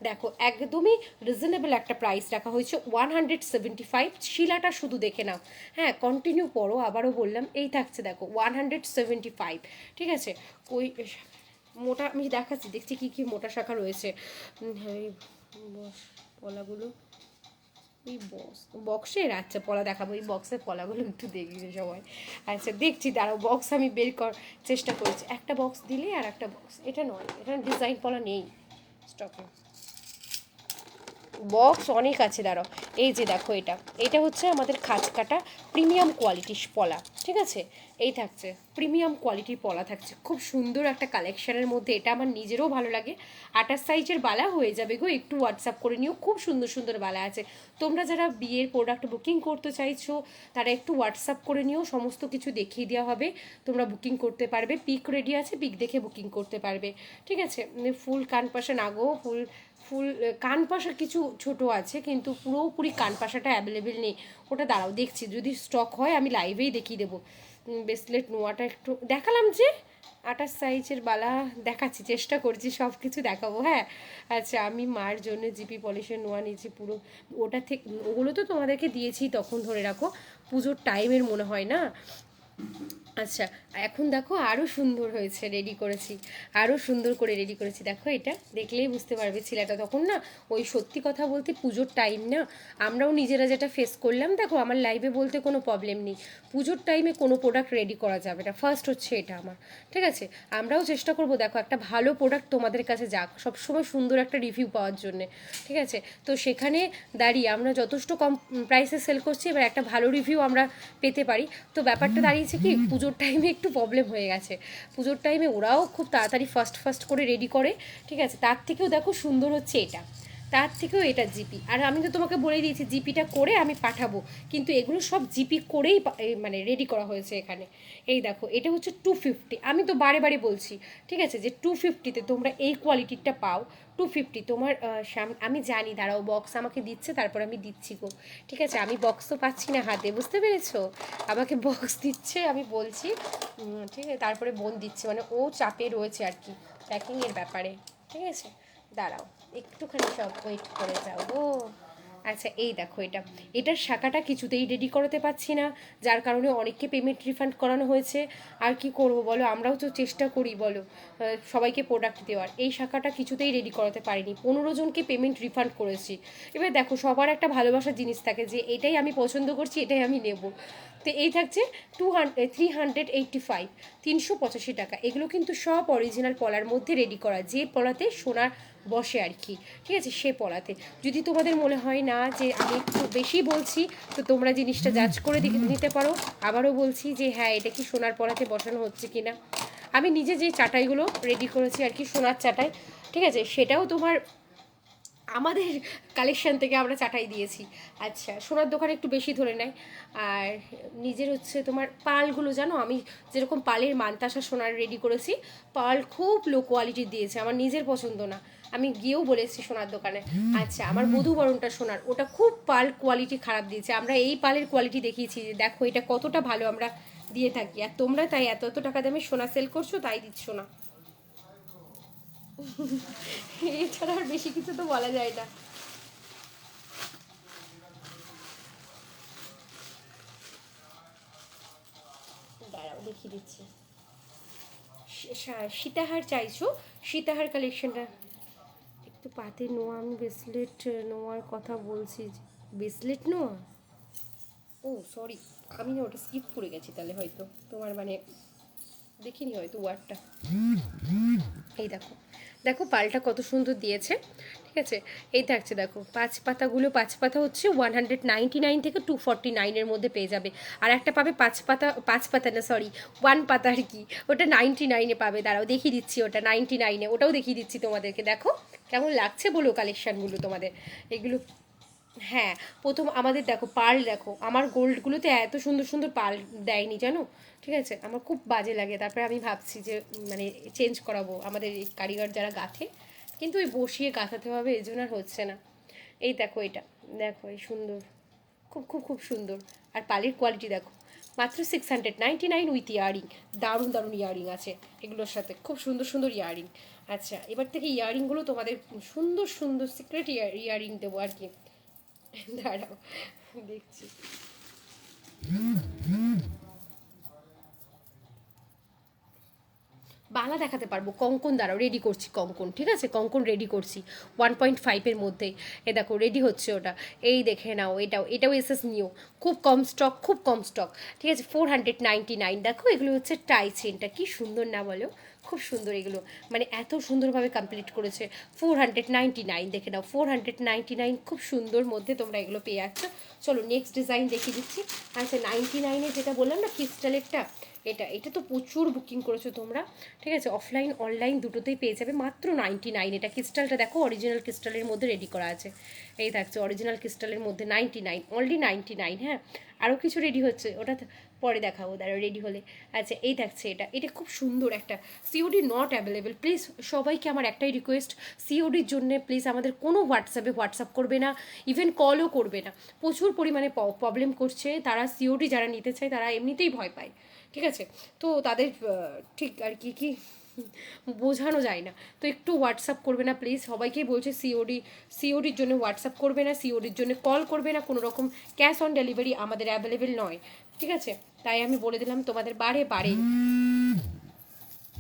A: দেখো একদমই রিজনেবল একটা প্রাইস রাখা হয়েছে, 175। শিলাটা শুধু দেখে নাও, হ্যাঁ, কন্টিনিউ পড়ো, আবারও বললাম। এই থাকছে দেখো 175। ঠিক আছে, ওই মোটা আমি দেখাচ্ছি, দেখছি কি কি মোটা শাখা রয়েছে। পলাগুলো এই বক্সের, আচ্ছা পলা দেখাবো, এই বক্সের পলাগুলো একটু দেখি সবাই। আচ্ছা দেখছি, দাঁড়াও বক্স আমি বের কর চেষ্টা করছি। একটা বক্স দিলে আর একটা বক্স, এটা নয়, এটা ডিজাইন পলা নেই স্টকে, বক্স অনেক আছে, দাঁড়াও। এই যে দেখো, এটা এটা হচ্ছে আমাদের খাঁজ কাটা প্রিমিয়াম কোয়ালিটির পলা, ঠিক আছে। এই থাকছে প্রিমিয়াম কোয়ালিটির পলা থাকছে, খুব সুন্দর একটা কালেকশনের মধ্যে, এটা আমার নিজেরও ভালো লাগে। 28 সাইজের বালা হয়ে যাবে গো, একটু হোয়াটসঅ্যাপ করে নিও, খুব সুন্দর সুন্দর বালা আছে। তোমরা যারা বিয়ের প্রোডাক্ট বুকিং করতে চাইছো তারা একটু হোয়াটসঅ্যাপ করে নিও, সমস্ত কিছু দেখিয়ে দেওয়া হবে, তোমরা বুকিং করতে পারবে। পিক রেডি আছে, পিক দেখে বুকিং করতে পারবে, ঠিক আছে। ফুল কানপাশা না গো, ফুল ফুল কানপাশা কিছু ছোট আছে, কিন্তু পুরোপুরি কানপাশাটা অ্যাভেলেবেল নেই। ওটা দাঁড়াও দেখছি, যদি স্টক হয় আমি লাইভেই দেখিয়ে দেবো। ব্রেসলেট নোয়াটা একটু দেখালাম যে, 28 সাইজের বালা দেখাচ্ছি, চেষ্টা করছি সব কিছু দেখাবো, হ্যাঁ। আচ্ছা, আমি মার জন্য জিপি পলিশের নোয়া নিয়েছি পুরো, ওটা থেকে ওগুলো তো তোমাদেরকে দিয়েছি তখন, ধরে রাখো পুজোর টাইমের মনে হয় না। আচ্ছা, এখন দেখো আরও সুন্দর হয়েছে, রেডি করেছি, আরও সুন্দর করে রেডি করেছি। দেখো এটা দেখলেই বুঝতে পারবে, ছেলেটা তখন না, ওই সত্যি কথা বলতে পুজোর টাইম না, আমরাও নিজেরা যেটা ফেস করলাম, দেখো আমার লাইভে বলতে কোনো প্রবলেম নেই, পুজোর টাইমে কোনো প্রোডাক্ট রেডি করা যাবে না, ফার্স্ট হচ্ছে এটা আমার, ঠিক আছে। আমরাও চেষ্টা করবো দেখো একটা ভালো প্রোডাক্ট তোমাদের কাছে যাক, সবসময় সুন্দর একটা রিভিউ পাওয়ার জন্যে, ঠিক আছে। তো সেখানে দাঁড়িয়ে আমরা যথেষ্ট কম প্রাইসে সেল করছি, এবার একটা ভালো রিভিউ আমরা পেতে পারি। তো ব্যাপারটা দাঁড়িয়েছে কি, পুজোর টাইমে একটু প্রবলেম হয়ে গেছে, পুজোর টাইমে ওরাও খুব তাড়াতাড়ি ফার্স্ট ফার্স্ট করে রেডি করে, ঠিক আছে। তার থেকেও দেখো সুন্দর হচ্ছে এটা, তার থেকেও এটা জিপি, আর আমি তো তোমাকে বলে দিয়েছি জিপিটা করে আমি পাঠাবো, কিন্তু এগুলো সব জিপি করেই মানে রেডি করা হয়েছে এখানে। এই দেখো এটা হচ্ছে 250, আমি তো বারে বারে বলছি, ঠিক আছে, যে 250-তে তোমরা এই কোয়ালিটিটা পাও। 250 তোমার আমি জানি, দাঁড়াও বক্স আমাকে দিচ্ছে, তারপর আমি দিচ্ছি গো, ঠিক আছে। আমি বক্স তো পাচ্ছি না হাতে, বুঝতে পেরেছো, আমাকে বক্স দিচ্ছে, আমি বলছি, ঠিক আছে, তারপরে বোন দিচ্ছে, মানে ও চাপে রয়েছে আর কি প্যাকিংয়ের ব্যাপারে, ঠিক আছে। দাঁড়াও একটুখানি সব ওয়েট করে যাও গো। আচ্ছা এই দেখো, এটা এটার শাখাটা কিছুতেই রেডি করাতে পারছি না, যার কারণে অনেককে পেমেন্ট রিফান্ড করানো হয়েছে। আর কি করব বলো, আমরাও তো চেষ্টা করি বলো সবাইকে প্রোডাক্ট দেওয়ার, এই শাখাটা কিছুতেই রেডি করাতে পারিনি, 15 জনকে পেমেন্ট রিফান্ড করেছি। এবার দেখো সবার একটা ভালোবাসার জিনিস থাকে, যে এটাই আমি পছন্দ করছি, এটাই আমি নেব। তো এই থাকছে 385, 385 টাকা। এগুলো কিন্তু সব অরিজিনাল পলার মধ্যে রেডি করা, যে পলাতে সোনার বসে আর কি, ঠিক আছে, সে পলাতে। যদি তোমাদের মনে হয় না যে আমি একটু বেশি বলছি, তো তোমরা জিনিসটা জাজ করে নিতে পারো। আবারও বলছি যে হ্যাঁ, এটা কি সোনার পলাতে বসানো হচ্ছে কি না। আমি নিজে যে চাটাইগুলো রেডি করেছি আর কি, সোনার চাটাই, ঠিক আছে, সেটাও তোমার আমাদের কালেকশন থেকে আমরা চাটাই দিয়েছি। আচ্ছা, সোনার দোকানে একটু বেশি ধরে নেয়। আর নিজের হচ্ছে তোমার পালগুলো জানো, আমি যেরকম পালের মানতাসা সোনার রেডি করেছি, পাল খুব লো কোয়ালিটির দিয়েছে, আমার নিজের পছন্দ না, আমি গিয়েও বলেছি সোনার দোকানে। আচ্ছা, আমার বধূবরণটা সোনার, ওটা খুব পাল কোয়ালিটি খারাপ দিয়েছে, আমরা এই পালের কোয়ালিটি দেখিয়েছি, দেখো এটা কতটা ভালো আমরা দিয়ে থাকি, আর তোমরা তাই এত এত টাকা দামে সোনা সেল করছো, তাই দিচ্ছ না। এছাড়া আর বেশি কিছু তো বলা যায় না। দাঁড়াও দেখিয়ে দিচ্ছি, সীতাহার চাইছো, সীতাহার কালেকশনটা একটু পাতে নোয়া, আমি ব্রেসলেট নোয়ার কথা বলছি, ব্রেসলেট নোয়া, ও সরি, আমি না ওটা স্কিপ করে গেছি তাহলে, হয়তো তোমার মানে দেখিনি হয়তো ওয়ার্ডটা। এই দেখো, দেখো পালটা কত সুন্দর দিয়েছে, ঠিক আছে। এই থাকছে দেখো, পাঁচ পাতাগুলো, পাঁচ পাতা হচ্ছে 199 থেকে 249-এর মধ্যে পেয়ে যাবে। আর একটা পাবে পাঁচ পাতা, পাঁচ পাতা না সরি, 1 পাতা আর কি, ওটা 99-এ পাবে। দাঁড়াও দেখিয়ে দিচ্ছি, ওটা 99-এ, ওটাও দেখিয়ে দিচ্ছি তোমাদেরকে। দেখো কেমন লাগছে বলো কালেকশানগুলো তোমাদের এগুলো। হ্যাঁ, প্রথম আমাদের দেখো পার্ল, দেখো আমার গোল্ডগুলোতে এত সুন্দর সুন্দর পার্ল দেয়নি জানো, ঠিক আছে, আমার খুব বাজে লাগে। তারপরে আমি ভাবছি যে মানে চেঞ্জ করাবো আমাদের এই কারিগর যারা গাঁথে, কিন্তু ওই বসিয়ে গাঁথাতে হবে, এই জন্য আর হচ্ছে না। এই দেখো এটা, দেখো এই সুন্দর, খুব খুব খুব সুন্দর। আর পালের কোয়ালিটি দেখো, মাত্র 699 উইথ ইয়ারিং, দারুণ দারুণ ইয়ারিং আছে এগুলোর সাথে, খুব সুন্দর সুন্দর ইয়ারিং। আচ্ছা, এবার থেকে ইয়ারিংগুলো তোমাদের সুন্দর সুন্দর সিক্রেট ইয়ারিং দেবো আর কি। দাঁড়াও দেখছি, বালা দেখাতে পারবো, কঙ্কন দাঁড়াও রেডি করছি, কঙ্কন, ঠিক আছে, কঙ্কন রেডি করছি 1.5-এর মধ্যেই। এ দেখো রেডি হচ্ছে ওটা, এই দেখে নাও, এটাও এসএস নিও, খুব কম স্টক, খুব কম স্টক, ঠিক আছে। 499, দেখো এগুলো হচ্ছে টাই চেনটা, কি সুন্দর না বলো, খুব সুন্দর এগুলো, মানে এত সুন্দরভাবে কমপ্লিট করেছে। 499, দেখে নাও 499, খুব সুন্দর মধ্যে তোমরা এগুলো পেয়ে যাচ্ছ। চলো নেক্সট ডিজাইন দেখিয়ে দিচ্ছি। আচ্ছা 99-এ যেটা বললাম না ক্রিস্টালেরটা, এটা তো প্রচুর বুকিং করেছো তোমরা, ঠিক আছে, অফলাইন অনলাইন দুটোতেই পেয়ে যাবে মাত্র 99। এটা ক্রিস্টালটা দেখো অরিজিনাল ক্রিস্টালের মধ্যে রেডি করা আছে, এই থাকছে অরিজিনাল ক্রিস্টালের মধ্যে 99, অনলি 99। হ্যাঁ, আরও কিছু রেডি হচ্ছে, ওটা পরে দেখাবো, দাঁড়া রেডি হলে। আচ্ছা এই থাকছে এটা খুব সুন্দর একটা, সিওডি নট অ্যাভেলেবেল। প্লিজ সবাইকে আমার একটাই রিকোয়েস্ট, সিওডির জন্য প্লিজ আমাদের কোনো হোয়াটসঅ্যাপ করবে না, ইভেন কলও করবে না, প্রচুর পরিমাণে প্রবলেম করছে তারা। সিওডি যারা নিতে চায় তারা এমনিতেই ভয় পায়, ঠিক আছে, তো তাদের ঠিক আর কি বোঝানো যায় না, তো একটু হোয়াটসঅ্যাপ করবে না প্লিজ, সবাইকেই বলছে সিওডির জন্য হোয়াটসঅ্যাপ করবে না, সিওডির জন্য কল করবে না, কোনো রকম ক্যাশ অন ডেলিভারি আমাদের অ্যাভেলেবেল নয়, ঠিক আছে, তাই আমি বলে দিলাম তোমাদের বারে বারে।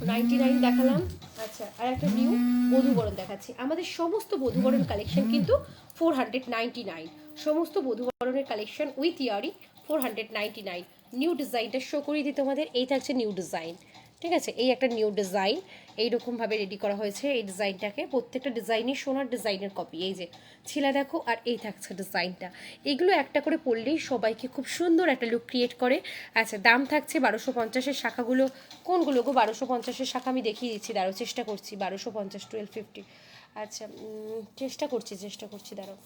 A: 99 দেখালাম। আচ্ছা আর একটা নিউ বধূবরণ দেখাচ্ছি, আমাদের সমস্ত বধূবরণ কালেকশন কিন্তু 499, সমস্ত বধূবরণের কালেকশন উইথ ইয়ারিং 499। নিউ ডিজাইনটা শো করিয়ে দিই তোমাদের, এই থাকছে নিউ ডিজাইন, ঠিক আছে, এই একটা নিউ ডিজাইন, এইরকমভাবে রেডি করা হয়েছে এই ডিজাইনটাকে, প্রত্যেকটা ডিজাইনই সোনার ডিজাইনের কপি, এই যে ছিলা দেখো, আর এই থাকছে ডিজাইনটা, এগুলো একটা করে পরলেই সবাইকে খুব সুন্দর একটা লুক ক্রিয়েট করে। আচ্ছা দাম থাকছে 1250-এর শাখাগুলো কোনগুলো গো, 1250-এর শাখা আমি দেখিয়ে দিচ্ছি, দাঁড়াও চেষ্টা করছি, 1250, 1250, আচ্ছা চেষ্টা করছি দাঁড়াও,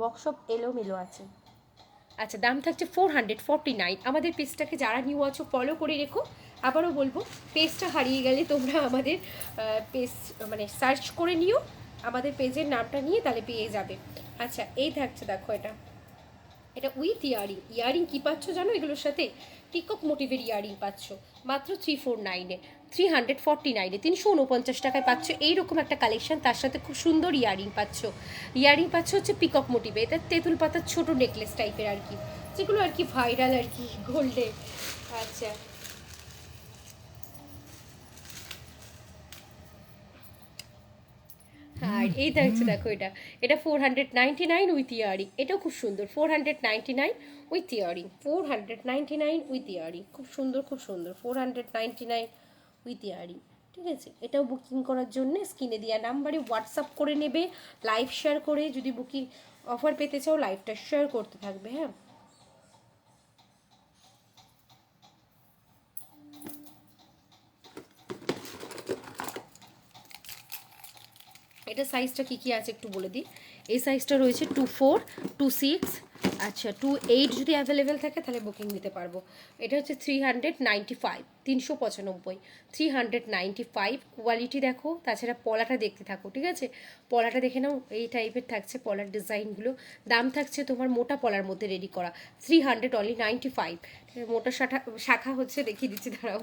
A: বক্সপ এলোমেলো আছে। আচ্ছা দাম থাকছে 449। আমাদের পেজটাকে যারা নিউ আছো ফলো করে রেখো, আবারও বলবো পেজটা হারিয়ে গেলে তোমরা আমাদের পেজ মানে সার্চ করে নিও, আমাদের পেজের নামটা নিয়ে তাহলে পেয়ে যাবে। আচ্ছা এই থাকছে দেখো এটা উইথ ইয়ারিং কী পাচ্ছ জানো এগুলোর সাথে, পিকক মোটিভের ইয়ারিং পাচ্ছ মাত্র 349-এ, 349-এ 349 টাকায় পাচ্ছ এইরকম একটা কালেকশন, তার সাথে খুব সুন্দর ইয়ারিং পাচ্ছ হচ্ছে পিকক মোটিভে, এটা তেঁতুল পাতার ছোট নেকলেস টাইপের আর কি, যেগুলো আর কি ভাইরাল আর কি গোল্ডে। আচ্ছা আর এই থাকছে দেখো এটা 499 উইথ ইয়ারিং, এটাও খুব সুন্দর, 499 উইথ ইয়ারিং, 499 উইথ ইয়ারিং, খুব সুন্দর 499 উইথ ইয়ারিং, ঠিক আছে। এটাও বুকিং করার জন্য স্ক্রিনে দেওয়া নাম্বারে হোয়াটসঅ্যাপ করে নেবে, লাইভ শেয়ার করে, যদি বুকিং অফার পেতে চাও লাইভটা শেয়ার করতে থাকবে। হ্যাঁ এটা সাইজটা কী কী আছে একটু বলে দিই, এই সাইজটা রয়েছে 24, 26, আচ্ছা 28 যদি অ্যাভেলেবেল থাকে তাহলে বুকিং দিতে পারবো। এটা হচ্ছে 395, 395, 395 কোয়ালিটি দেখো, তাছাড়া পলাটা দেখতে থাকো, ঠিক আছে, পলাটা দেখে নাও, এই টাইপের থাকছে পলার ডিজাইনগুলো। দাম থাকছে তোমার মোটা পলার মধ্যে রেডি করা 300 অনলি 95। মোটা শাখা হচ্ছে দেখিয়ে দিচ্ছি, দাঁড়াও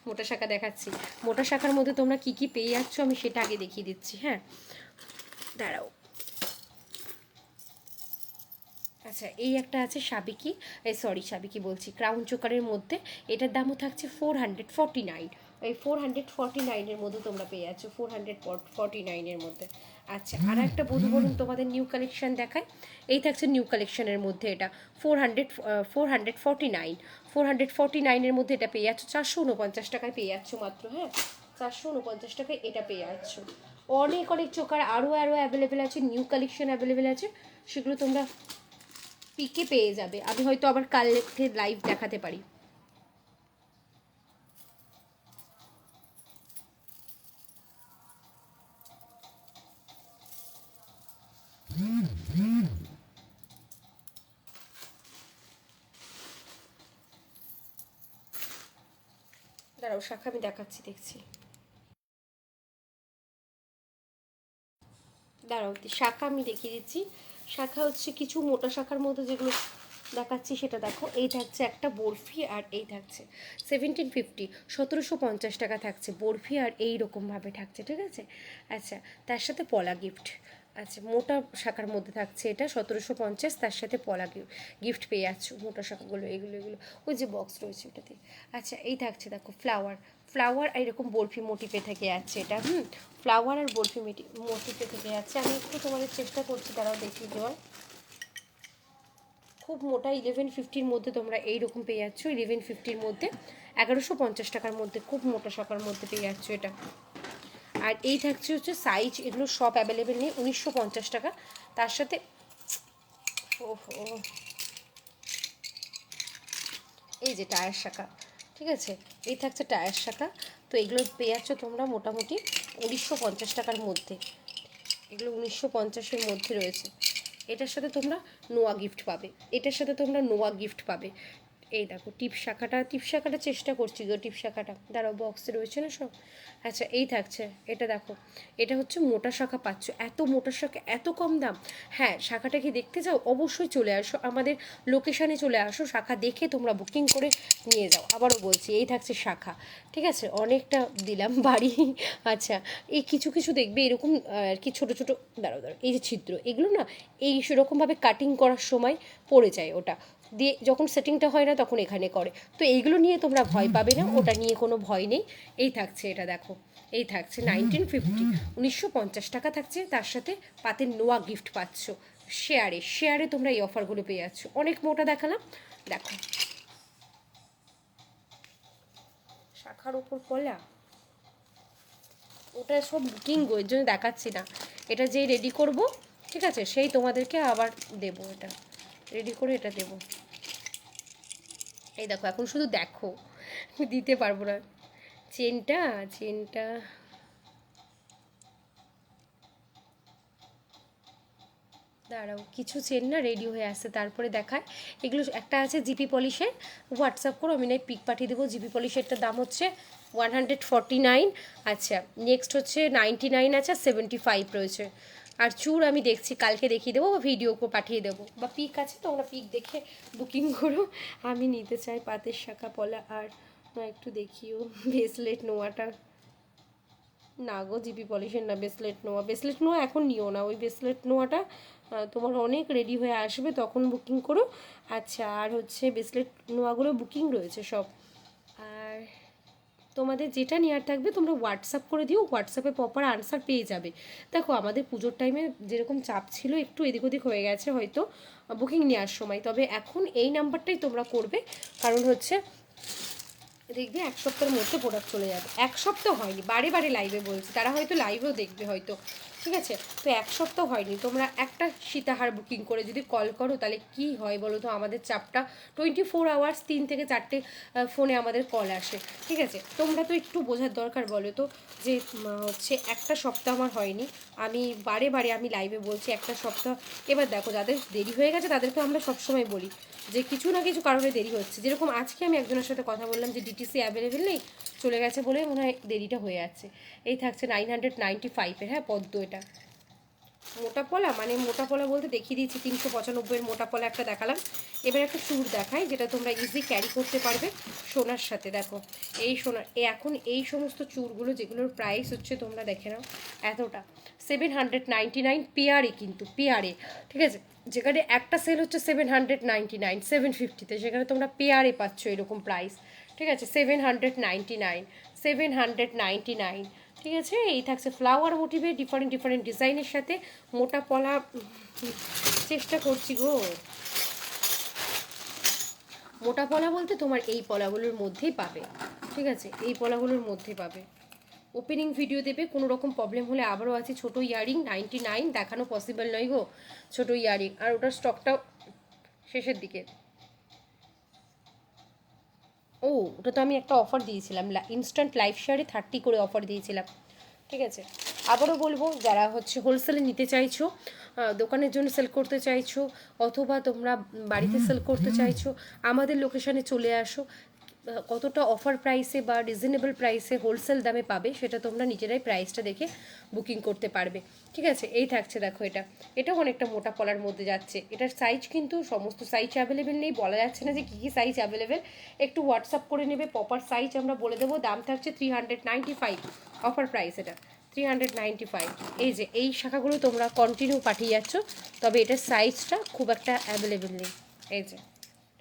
A: মোটা শাখা দেখাচ্ছি, মোটা শাখার মধ্যে তোমরা কি কি পেয়ে যাচ্ছ আমি সেটা আগে দেখিয়ে দিচ্ছি। হ্যাঁ দাঁড়াও, আচ্ছা এই একটা আছে সাবিকি বলছি, ক্রাউন চোকারের মধ্যে, এটার দামও থাকছে 449, এই 449-এর মধ্যে তোমরা পেয়ে যাচ্ছ, 449-এর মধ্যে। আচ্ছা আর একটা বলুন তোমাদের নিউ কালেকশন দেখায়, এই থাকছে নিউ কালেকশনের মধ্যে, এটা 449, 449-এর মধ্যে এটা পেয়ে যাচ্ছ 449 টাকায় পেয়ে যাচ্ছ মাত্র। হ্যাঁ 449 টাকায় এটা পেয়ে যাচ্ছ, অনেক চোকার আরও অ্যাভেলেবেল আছে, নিউ কালেকশন অ্যাভেলেবেল আছে, সেগুলো তোমরা পিকে পেয়ে যাবে, আমি হয়তো আবার কালকে লাইভ দেখাতে পারি। দাঁড়াও শাখা আমি দেখাচ্ছি, দেখছি, দাঁড়াও শাখা আমি দেখিয়ে দিচ্ছি। শাখা হচ্ছে কিছু মোটা শাখার মধ্যে যেগুলো দেখাচ্ছি সেটা দেখো, এই থাকছে একটা বরফি, আর এই থাকছে 1750, 1750 টাকা থাকছে বরফি, আর এই রকমভাবে থাকছে, ঠিক আছে। আচ্ছা তার সাথে পলা গিফট, আচ্ছা, মোটা শাখার মধ্যে থাকছে এটা 1750, তার সাথে পলা গিফট পেয়ে যাচ্ছ। মোটা শাখাগুলো এগুলো এগুলো ওই যে বক্স রয়েছে ওটাতে। আচ্ছা, এই থাকছে দেখো ফ্লাওয়ার, ফ্লাওয়ার আর এরকম বরফি মোটিপে থেকে যাচ্ছে এটা। ফ্লাওয়ার আর বরফি মোটিপে থেকে যাচ্ছে। আমি একটু তোমাদের চেষ্টা করছি, তারাও দেখিয়ে দেওয়ার। খুব মোটা 1150-র মধ্যে তোমরা এইরকম পেয়ে যাচ্ছ। 1150-র মধ্যে 1150 টাকার মধ্যে খুব মোটা শাখার মধ্যে পেয়ে যাচ্ছ এটা। আর এই থাকছে হচ্ছে সাইজ, এগুলো সব অ্যাভেলেবেল নেই, 1950 টাকা। তার সাথে ওহো, এই যে টায়ার শাখা, ঠিক আছে, এই থাকছে টায়ার শাখা। তো এগুলো পেয়ে যাচ্ছ তোমরা মোটামুটি 1950 টাকার মধ্যে। এগুলো 1950-এর মধ্যে রয়েছে। এটার সাথে তোমরা নোয়া গিফট পাবে, এটার সাথে তোমরা নোয়া গিফট পাবে। এই দেখো টিপ শাখাটা চেষ্টা করছি গো, টিপ শাখাটা দাঁড়াও, বক্সে রয়েছে না সব। আচ্ছা, এই থাকছে, এটা দেখো, এটা হচ্ছে মোটা শাখা পাচ্ছ। এত মোটা শাখা, এত কম দাম। হ্যাঁ, শাখাটা কি দেখতে চাও? অবশ্যই চলে আসো আমাদের লোকেশানে, চলে আসো, শাখা দেখে তোমরা বুকিং করে নিয়ে যাও। আবারও বলছি, এই থাকছে শাখা, ঠিক আছে, অনেকটা দিলাম বাড়ি। আচ্ছা, এই কিছু কিছু দেখবে এরকম আর কি ছোটো ছোটো, দাঁড়াও, এই যে ছিদ্র, এগুলো না এই সেরকমভাবে কাটিং করার সময় পড়ে যায়, ওটা দিয়ে যখন সেটিংটা হয় না তখন এখানে করে। তো এইগুলো নিয়ে তোমরা ভয় পাবে না, ওটা নিয়ে কোনো ভয় নেই। এই থাকছে এটা দেখো, এই থাকছে 1950, 1950 টাকা থাকছে। তার সাথে পাতের নোয়া গিফট পাচ্ছ। শেয়ারে তোমরা এই অফারগুলো পেয়ে যাচ্ছ। অনেক মোটা দেখালাম, দেখো শাখার ওপর পলা, ওটা সব বুকিং গো, এর জন্য দেখাচ্ছি না। এটা যেই রেডি করব, ঠিক আছে, সেই তোমাদেরকে আবার দেবো, এটা রেডি করে এটা দেবো। এই দেখো, এখন শুধু দেখো, দিতে পারবো না। চেনটা দাঁড়াও, কিছু চেন না রেডি হয়ে আসছে, তারপরে দেখায়। এগুলো একটা আছে জিপি পলিশের, হোয়াটসঅ্যাপ করো, আমি নয় পিক পাঠিয়ে দেবো। জিপি পলিশেরটার দাম হচ্ছে 149। আচ্ছা, নেক্সট হচ্ছে 99 আছে, 75 রয়েছে। আর চুর আমি দেখছি, কালকে দেখিয়ে দেবো বা ভিডিও পাঠিয়ে দেবো, বা পিক আছে, তোমরা পিক দেখে বুকিং করো। আমি নিতে চাই পাতের শাখা পলা। আর একটু দেখিও ব্রেসলেট নোয়াটা, না গো, জিপি পলিশের না, ব্রেসলেট নোয়া এখন নিও না। ওই ব্রেসলেট নোয়াটা তোমার অনেক রেডি হয়ে আসবে, তখন বুকিং করো। আচ্ছা, আর হচ্ছে ব্রেসলেট নোয়াগুলো বুকিং রয়েছে সব। আর তোমাদের যেটা নেওয়ার থাকবে তোমরা হোয়াটসঅ্যাপ করে দিও, হোয়াটসঅ্যাপে প্রপার আনসার পেয়ে যাবে। দেখো, আমাদের পুজোর টাইমে যেরকম চাপ ছিল, একটু এদিক ওদিক হয়ে গেছে হয়তো বুকিং নেওয়ার সময়, তবে এখন এই নাম্বারটাই তোমরা করবে। কারণ হচ্ছে দেখবে 1 সপ্তাহের মধ্যে প্রোডাক্ট চলে যাবে। 1 সপ্তাহ হয়নি, বারে বারে লাইভে বলছি, তারা হয়তো লাইভেও দেখবে হয়তো, ঠিক আছে। তো 1 সপ্তাহ হয়নি, তোমরা একটা সীতাহার বুকিং করে যদি কল করো, তাহলে কি হয় বলো তো, আমাদের চাপটা 24 আওয়ার্স, 3 থেকে 4টে ফোনে আমাদের কল আসে, ঠিক আছে। তোমরা তো একটু বোঝার দরকার বলো তো, যে হচ্ছে একটা সপ্তাহ আমার হয়নি, আমি বারে বারে আমি লাইভে বলছি একটা সপ্তাহ। এবার দেখো, যাদের দেরি হয়ে গেছে তাদেরকে আমরা সবসময় বলি যে কিছু না কিছু কারণে দেরি হচ্ছে। যেরকম আজকে আমি একজনের সাথে কথা বললাম যে ডিটিসি অ্যাভেলেবেল নেই, চলে গেছে বলে মনে হয় দেরিটা হয়ে যাচ্ছে। এই থাকছে 995-এর, হ্যাঁ পদ্ম, এটা মোটা পলা, মানে মোটা পলা বলতে দেখিয়ে দিয়েছি 395-এর মোটা পলা একটা দেখালাম। এবার একটা চুড় দেখাই, যেটা তোমরা ইজি ক্যারি করতে পারবে সোনার সাথে। দেখো, এই সোনার এখন এই সমস্ত চুড়গুলো যেগুলোর প্রাইস হচ্ছে, তোমরা দেখে নাও, এতটা 799 পেয়ারে, কিন্তু পেয়ারে, ঠিক আছে। যেখানে একটা সেল হচ্ছে 799, 750-তে, সেখানে তোমরা পেয়ারে পাচ্ছ এরকম প্রাইস, ঠিক আছে। 799, ঠিক আছে। এই থাকছে ফ্লাওয়ার মোটিভে ডিফারেন্ট ডিফারেন্ট ডিজাইনের সাথে মোটা পলা, চেষ্টা করছি গো। মোটা পলা বলতে তোমার এই পলাগুলোর মধ্যেই পাবে, ঠিক আছে, এই পলাগুলোর মধ্যে পাবে। ওপেনিং ভিডিও দেবে, কোনো রকম প্রবলেম হলে আবারও আছে ছোটো ইয়ারিং 99, দেখানো পসিবল নয় গো ছোটো ইয়ারিং, আর ওটার স্টকটাও শেষের দিকে। ও, ওটা তো আমি একটা অফার দিয়েছিলাম, ইনস্ট্যান্ট লাইভ শেয়ারে 30 করে অফার দিয়েছিলাম, ঠিক আছে। আবারও বলবো, যারা হচ্ছে হোলসেলে নিতে চাইছো, দোকানের জন্য সেল করতে চাইছো, অথবা তোমরা বাড়িতে সেল করতে চাইছো, আমাদের লোকেশানে চলে আসো। কতটা অফার প্রাইসে বা রিজনেবল প্রাইসে হোলসেল দামে পাবে, সেটা তোমরা নিজেরাই প্রাইসটা দেখে বুকিং করতে পারবে, ঠিক আছে। এই থাকছে দেখো, এটাও অনেকটা মোটা পলার মধ্যে যাচ্ছে। এটার সাইজ কিন্তু সমস্ত সাইজ অ্যাভেলেবেল নেই, বলা যাচ্ছে না যে কী কী সাইজ অ্যাভেলেবেল। একটু হোয়াটসঅ্যাপ করে নেবে, প্রপার সাইজ আমরা বলে দেবো। দাম থাকছে 395 অফার প্রাইস, এটা 395। এই যে এই শাখাগুলো তোমরা কন্টিনিউ পাঠিয়ে যাচ্ছ, তবে এটার সাইজটা খুব একটা অ্যাভেলেবেল নেই। এই যে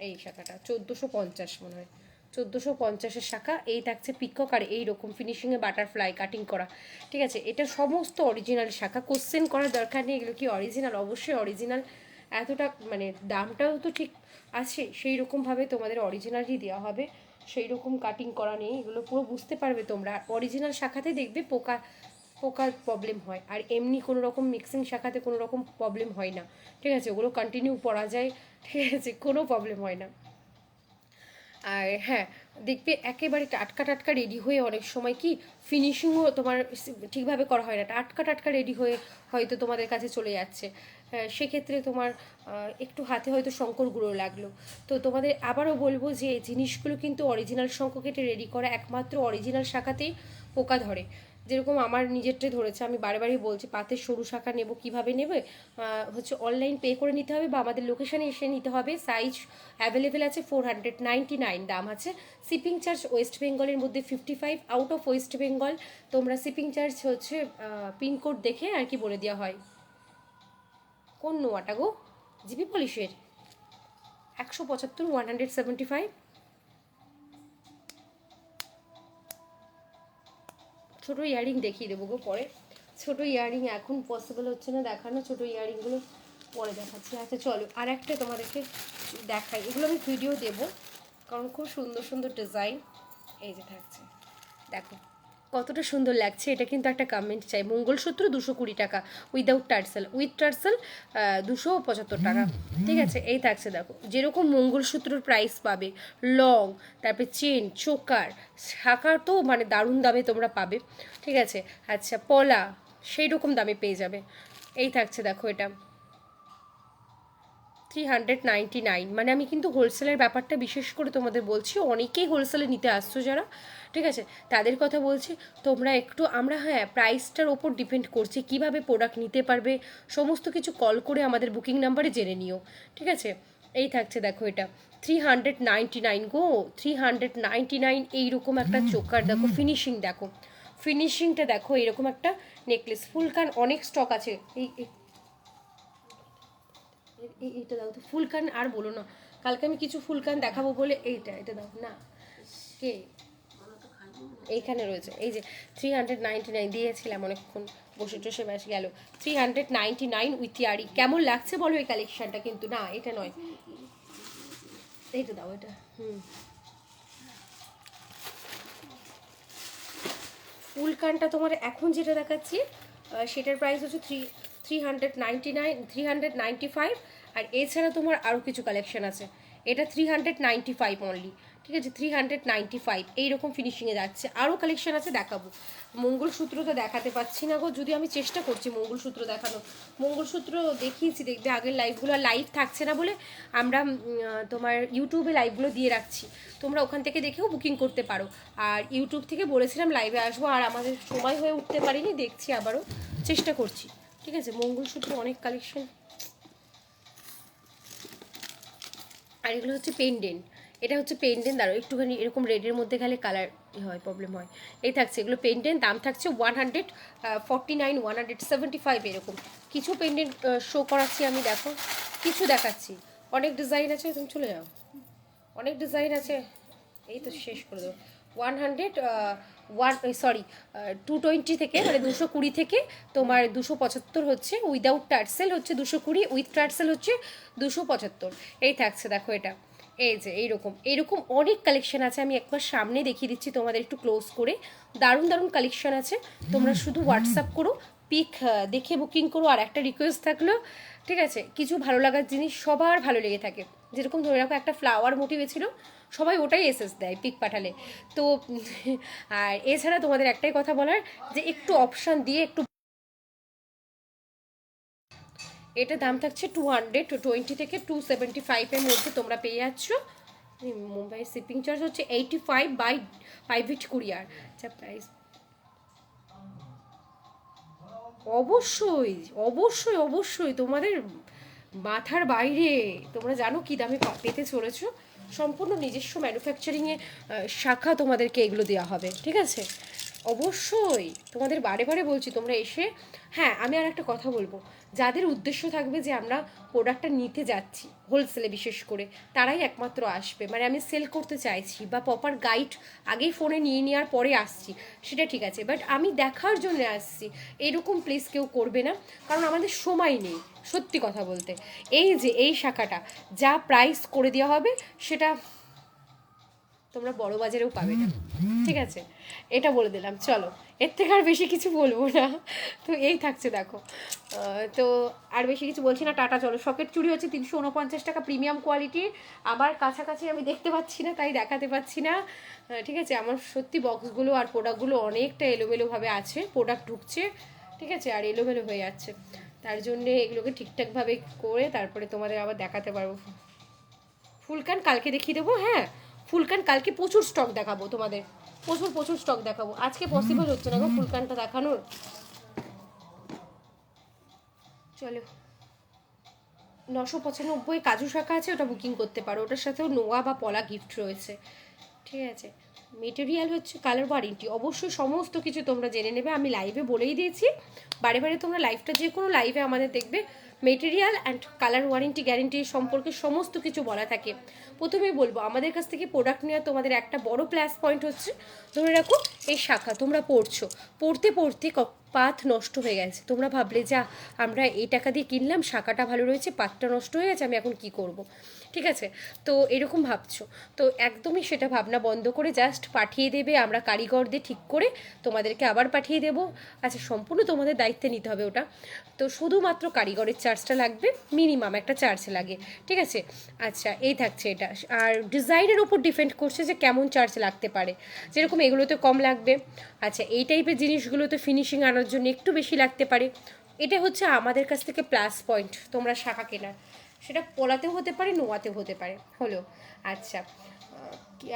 A: এই শাখাটা 1450 মনে হয়, 1450-এর শাখা। এই থাকছে পিকক, আর এইরকম ফিনিশিংয়ে বাটারফ্লাই কাটিং করা। ঠিক আছে, এটা সমস্ত অরিজিনাল শাখা, কোশ্চেন করার দরকার নেই এগুলো কি অরিজিনাল, অবশ্যই অরিজিনাল। এতটা মানে দামটাও তো ঠিক আছে, সেই রকমভাবে তোমাদের অরিজিনালই দেওয়া হবে, সেই রকম কাটিং করা নেই, এগুলো পুরো বুঝতে পারবে তোমরা। অরিজিনাল শাখাতে দেখবে পোকা পোকার প্রবলেম হয়, আর এমনি কোনো রকম মিক্সিং শাখাতে কোনো রকম প্রবলেম হয় না। ঠিক আছে, ওগুলো কন্টিনিউ পরা যায়, ঠিক আছে, কোনো প্রবলেম হয় না। আর হ্যাঁ, দেখবে একেবারে টাটকা টাটকা রেডি হয়ে অনেক সময় কি ফিনিশিংও তোমার ঠিকভাবে করা হয় না, টাটকা টাটকা রেডি হয়ে হয়তো তোমাদের কাছে চলে যাচ্ছে। সেক্ষেত্রে তোমার একটু হাতে হয়তো শঙ্কর গুঁড়ো লাগলো। তো তোমাদের আবারও বলবো যে জিনিসগুলো কিন্তু অরিজিনাল শঙ্খ কেটে রেডি করা, একমাত্র অরিজিনাল শাখাতেই পোকা ধরে। যেরকম আমার নিজেরটাই ধরেছে, আমি বারে বারে বলছি পাতের সরু শাখা নেব, কীভাবে নেবে হচ্ছে অনলাইন পে করে নিতে হবে বা আমাদের লোকেশানে এসে নিতে হবে। সাইজ অ্যাভেলেবেল আছে, 499 দাম আছে। শিপিং চার্জ ওয়েস্ট বেঙ্গলের মধ্যে 55, আউট অফ ওয়েস্ট বেঙ্গল তোমরা শিপিং চার্জ হচ্ছে পিনকোড দেখে আর কি বলে দেওয়া হয়। কোন নোয়াটা গো? জিপি পলিশের 175, 175। ছোটো ইয়াররিং দেখিয়ে দেবো গো পরে, ছোটো ইয়াররিং এখন পসিবল হচ্ছে না দেখানো, ছোটো ইয়াররিংগুলো পরে দেখাচ্ছি। আচ্ছা চলো আর একটা তোমাদেরকে দেখাই, এগুলো আমি ভিডিও দেবো কারণ খুব সুন্দর সুন্দর ডিজাইন এই যে থাকছে, দেখো কতটা সুন্দর লাগছে। এটা কিন্তু একটা কমেন্ট চাই। মঙ্গলসূত্র 220 টাকা উইদাউট টার্সেল, উইথ টার্সেল 275 টাকা। ঠিক আছে, এই থাকছে দেখো, যেরকম মঙ্গলসূত্রর প্রাইস পাবে, লং, তারপরে চেন, চোকার, শাখার তো মানে দারুণ দামে তোমরা পাবে। ঠিক আছে, আচ্ছা পলা সেই রকম দামে পেয়ে যাবে। এই থাকছে দেখো, এটা 399। মানে আমি কিন্তু হোলসেলের ব্যাপারটা বিশেষ করে তোমাদের বলছি, অনেকেই হোলসেলে নিতে আসছো যারা, ঠিক আছে, তাদের কথা বলছি। তোমরা একটু আমরা হ্যাঁ প্রাইসটার ওপর ডিপেন্ড করছি কীভাবে প্রোডাক্ট নিতে পারবে, সমস্ত কিছু কল করে আমাদের বুকিং নাম্বারে জেনে নিও। ঠিক আছে, এই থাকছে দেখো, এটা 399 গো, 399। এইরকম একটা চোকার দেখো, ফিনিশিং দেখো, ফিনিশিংটা দেখো, এরকম একটা নেকলেস ফুলকান অনেক স্টক আছে। এই এইটা দাও তো ফুলকান, আর বলো না, কালকে আমি কিছু ফুলকান দেখাবো বলে এটা দাও না, কে এইখানে রয়েছে। এই যে 399 দিয়েছিলাম, অনেকক্ষণ বসে টসে ব্যাস গেল। 399 উইথ ইয়ারি। কেমন লাগছে বলো এই কালেকশনটা? কিন্তু না এটা নয়, এইটা দাও, এটা ফুলকানটা তোমার এখন যেটা দেখাচ্ছি সেটার প্রাইস হচ্ছে 395। আর এছাড়া তোমার আরও কিছু কালেকশন আছে, এটা 395 অনলি। ঠিক আছে, 395 এইরকম ফিনিশিংয়ে যাচ্ছে। আরও কালেকশন আছে, দেখাবো। মঙ্গলসূত্র তো দেখাতে পাচ্ছি না গো, যদি আমি চেষ্টা করছি মঙ্গলসূত্র দেখানো, মঙ্গলসূত্র দেখিয়েছি দেখবে আগের লাইভগুলো, লাইভ থাকছে না বলে আমরা তোমার ইউটিউবে লাইভগুলো দিয়ে রাখছি, তোমরা ওখান থেকে দেখেও বুকিং করতে পারো। আর ইউটিউব থেকে বলেছিলাম লাইভে আসবো, আর আমাদের সময় হয়ে উঠতে পারিনি, দেখছি আবারও চেষ্টা করছি। ঠিক আছে, মঙ্গলসূত্র অনেক কালেকশন। আর এগুলো হচ্ছে পেন্ডেন্ট, এটা হচ্ছে পেন্ডেন্ট, দাঁড়ো একটুখানি এরকম রেডের মধ্যে গেলে কালার হয় প্রবলেম হয়। এই থাকছে এগুলো পেন্ডেন্ট, দাম থাকছে 149, 175 এরকম। কিছু পেন্ডেন্ট শো করাচ্ছি আমি, দেখো কিছু দেখাচ্ছি, অনেক ডিজাইন আছে, তুমি চলে যাও, অনেক ডিজাইন আছে। এই তো শেষ করে দেবো। 220 থেকে মানে 220 থেকে তোমার 275 হচ্ছে, উইদাউট টার্সেল হচ্ছে 220, উইথ টার্সেল হচ্ছে 275। এই থাকছে দেখো, এটা এই যে এইরকম এইরকম অনেক কালেকশন আছে। আমি একবার সামনে দেখিয়ে দিচ্ছি তোমাদের একটু ক্লোজ করে, দারুণ দারুণ কালেকশন আছে। তোমরা শুধু হোয়াটসঅ্যাপ করো, পিক দেখে বুকিং করো। আর একটা রিকোয়েস্ট থাকলো, ঠিক আছে, কিছু ভালো লাগার জিনিস সবার ভালো লেগে থাকে, যেরকম ধরে রাখো একটা ফ্লাওয়ার মোটিভ ছিল, সবাই ওটাই এসএস দেয় পিক পাঠালে। তো আর এছাড়া তোমাদের একটাই কথা বলার, যে একটু অপশান দিয়ে একটু, এটা দাম থাকছে 220 থেকে 275-এর মধ্যে তোমরা পেয়ে যাচ্ছ। মুম্বাই শিপিং চার্জ হচ্ছে 85 বাই প্রাইভেট কুরিয়ার। আচ্ছা প্রাইস অবশ্যই অবশ্যই অবশ্যই তোমাদের মাথার বাইরে, তোমরা জানো কি দামে পেতে চলেছো। সম্পূর্ণ নিজস্ব ম্যানুফ্যাকচারিংয়ে শাখা তোমাদেরকে এগুলো দেওয়া হবে। ঠিক আছে, অবশ্যই তোমাদের বারে বারে বলছি তোমরা এসে, হ্যাঁ আমি আর একটা কথা বলবো, যাদের উদ্দেশ্য থাকবে যে আমরা প্রোডাক্টটা নিতে যাচ্ছি হোলসেলে বিশেষ করে, তারাই একমাত্র আসবে। মানে আমি সেল করতে চাইছি বা প্রপার গাইড আগেই ফোনে নিয়ে নেওয়ার পরে আসছি, সেটা ঠিক আছে, বাট আমি দেখার জন্য আসছি এরকম প্লিজ কেউ করবে না, কারণ আমাদের সময় নেই। সত্যি কথা বলতে, এই যে এই শাখাটা যা প্রাইস করে দেওয়া হবে সেটা তোমরা বড় বাজারেও পাবে না, ঠিক আছে, এটা বলে দিলাম। চলো, এর থেকে আর বেশি কিছু বলবো না। তো এই থাকছে দেখো, তো আর বেশি কিছু বলছি না, টাটা। চলো, সকেট চুড়ি হচ্ছে 349 টাকা, প্রিমিয়াম কোয়ালিটির। আবার কাছাকাছি আমি দেখতে পাচ্ছি না, তাই দেখাতে পাচ্ছি না, ঠিক আছে। আমার সত্যি বক্সগুলো আর প্রোডাক্টগুলো অনেকটা এলোমেলোভাবে আছে, প্রোডাক্ট ঢুকছে, ঠিক আছে, আর এলোমেলো হয়ে যাচ্ছে, তার জন্যে এগুলোকে ঠিকঠাকভাবে করে তারপরে তোমাদের আবার দেখাতে পারবো। ফুলকান কালকে দেখিয়ে দেবো, হ্যাঁ ফুলকান কালকে প্রচুর স্টক দেখাবো তোমাদের, প্রচুর প্রচুর স্টক দেখাবো। আজকে পসিবল হচ্ছে না গো ফুলকানটা দেখানোর। চলো, 995 কাজু শাখা আছে, ওটা বুকিং করতে পারো, ওটার সাথেও নোয়া বা পলা গিফট রয়েছে, ঠিক আছে। মেটেরিয়াল হচ্ছে কালার ওয়ারেন্টি, অবশ্যই সমস্ত কিছু তোমরা জেনে নেবে, আমি লাইভে বলেই দিয়েছি, বারে বারে তোমরা লাইভটা যে কোনো লাইভে আমাদের দেখবে, material and colour warranty guarantee সম্পর্কে সমস্ত কিছু বলা থাকে। প্রথমেই বলবো, আমাদের কাছ থেকে প্রোডাক্ট নেওয়া তোমাদের একটা বড় প্লাস পয়েন্ট হচ্ছে, ধরে রাখো এই শাখা তোমরা পড়ছো, পড়তে পড়তে পাত নষ্ট হয়ে গেছে, তোমরা ভাবলে যা আমরা এই টাকা দিয়ে কিনলাম, শাখাটা ভালো রয়েছে, পাতটা নষ্ট হয়ে গেছে, আমি এখন কি করব, ঠিক আছে। তো এরকম ভাবছো, তো একদমই সেটা ভাবনা বন্ধ করে জাস্ট পাঠিয়ে দেবে, আমরা কারিগর দিয়ে ঠিক করে তোমাদেরকে আবার পাঠিয়ে দেবো। আচ্ছা, সম্পূর্ণ তোমাদের দায়িত্বে নিতে হবে ওটা, তো শুধুমাত্র কারিগরের চার্জটা লাগবে, মিনিমাম একটা চার্জ লাগে, ঠিক আছে। আচ্ছা, এই থাকছে এটা, আর ডিজাইনের ওপর ডিপেন্ড করছে যে কেমন চার্জ লাগতে পারে, যেরকম এগুলোতে কম লাগবে, আচ্ছা এই টাইপের জিনিসগুলোতে ফিনিশিং আনার জন্য একটু বেশি লাগতে পারে। এটা হচ্ছে আমাদের কাছ থেকে প্লাস পয়েন্ট তোমরা শাখা কেনার, সেটা পলাতেও হতে পারে, নোয়াতেও হতে পারে, হলো। আচ্ছা,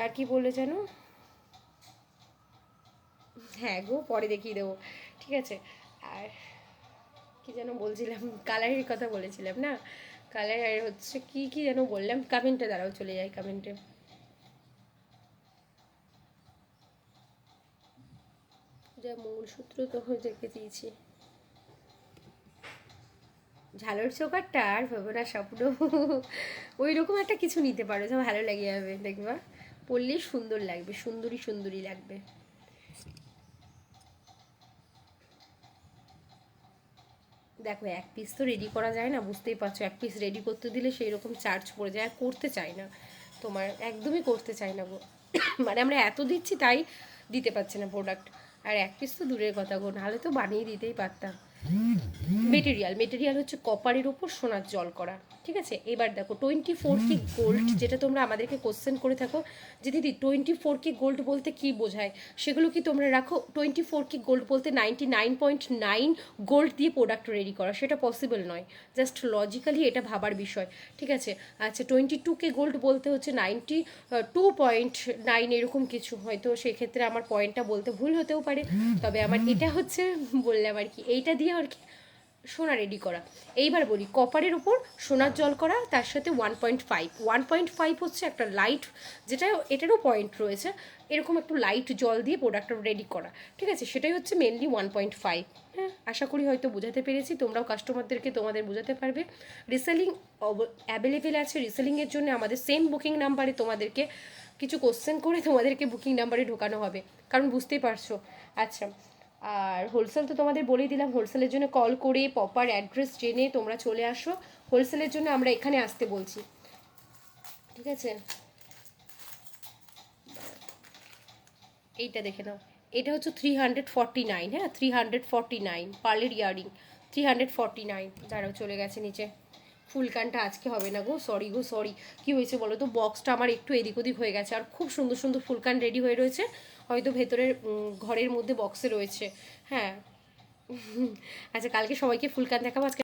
A: আর কি বলে যেন, হ্যাঁ গো পরে দেখিয়ে দেবো, ঠিক আছে। আর কি যেন বলছিলাম, কালারের কথা বলেছিলাম না, কালার আর হচ্ছে কি কি যেন বললাম, কমেন্টে দাঁড়াও, চলে যাই কমেন্টে। যা মঙ্গলসূত্র তো দেখে দিয়েছি, ঝালর চোকারটা আর ভেবো না, স্বপ্ন ওই রকম একটা কিছু নিতে পারো, যা ভালো লাগে যাবে, দেখবা পরলেই সুন্দর লাগবে, সুন্দরী সুন্দরী লাগবে। দেখো, এক পিস তো রেডি করা যায় না, বুঝতেই পারছো, এক পিস রেডি করতে দিলে সেই রকম চার্জ পড়ে যায়, আর করতে চাই না, তোমার একদমই করতে চাই না গো মানে আমরা এত দিচ্ছি তাই দিতে পারছি না প্রোডাক্ট, আর এক পিস তো দূরের কথা গো, নাহলে তো বানিয়ে দিতেই পারতাম। মেটেরিয়াল হচ্ছে কপারের উপর সোনার জল করা, ঠিক আছে। এবার দেখো 24K গোল্ড, যেটা তোমরা আমাদেরকে কোশ্চেন করে থাকো যে দিদি 24K গোল্ড বলতে কি বোঝায়, সেগুলো কি তোমরা রাখো। 24K গোল্ড বলতে 99.9 গোল্ড দিয়ে প্রোডাক্ট রেডি করা, সেটা পসিবল নয়, জাস্ট লজিক্যালি এটা ভাবার বিষয়, ঠিক আছে। আচ্ছা, 22K গোল্ড বলতে হচ্ছে 92.9 এরকম কিছু, হয়তো সেক্ষেত্রে আমার পয়েন্টটা বলতে ভুল হতেও পারে, তবে আমার এটা হচ্ছে বললাম আর কি, এইটা দিয়ে আর কি সোনা রেডি করা। এইবার বলি, কপারের উপর সোনার জল করা, তার সাথে 1.5 হচ্ছে একটা লাইট, যেটা এটারও পয়েন্ট রয়েছে, এরকম একটু লাইট জল দিয়ে প্রোডাক্টটা রেডি করা, ঠিক আছে, সেটাই হচ্ছে মেনলি 1.5। হ্যাঁ, আশা করি হয়তো বোঝাতে পেরেছি, তোমরাও কাস্টমারদেরকে তোমাদের বোঝাতে পারবে। রিসেলিং অ্যাভেলেবেল আছে, রিসেলিংয়ের জন্য আমাদের সেম বুকিং নাম্বারে তোমাদেরকে কিছু কোশ্চেন করে তোমাদেরকে বুকিং নাম্বারে ঢোকানো হবে, কারণ বুঝতেই পারছো। আচ্ছা, আর হোলসেল তো তোমাদের বলেই দিলাম, হোলসেলের জন্য কল করে প্রপার অ্যাড্রেস জেনে তোমরা চলে আসো, হোলসেলের জন্য আমরা এখানে আসতে বলছি, ঠিক আছে। এইটা দেখে নাও, এটা হচ্ছে 349, হ্যাঁ 349 পার্লের ইয়ারিং, 349। দাঁড়াও, চলে গেছে নিচে, ফুলকানটা আজকে হবে না গো, সরি গো সরি। কী হয়েছে বলো তো, বক্সটা আমার একটু এদিক ওদিক হয়ে গেছে, আর খুব সুন্দর সুন্দর ফুলকান রেডি হয়ে রয়েছে, হয়তো ভেতরের ঘরের মধ্যে বক্সে রয়েছে, হ্যাঁ আচ্ছা, কালকে সবাইকে ফুলকান দেখাবো, আজকে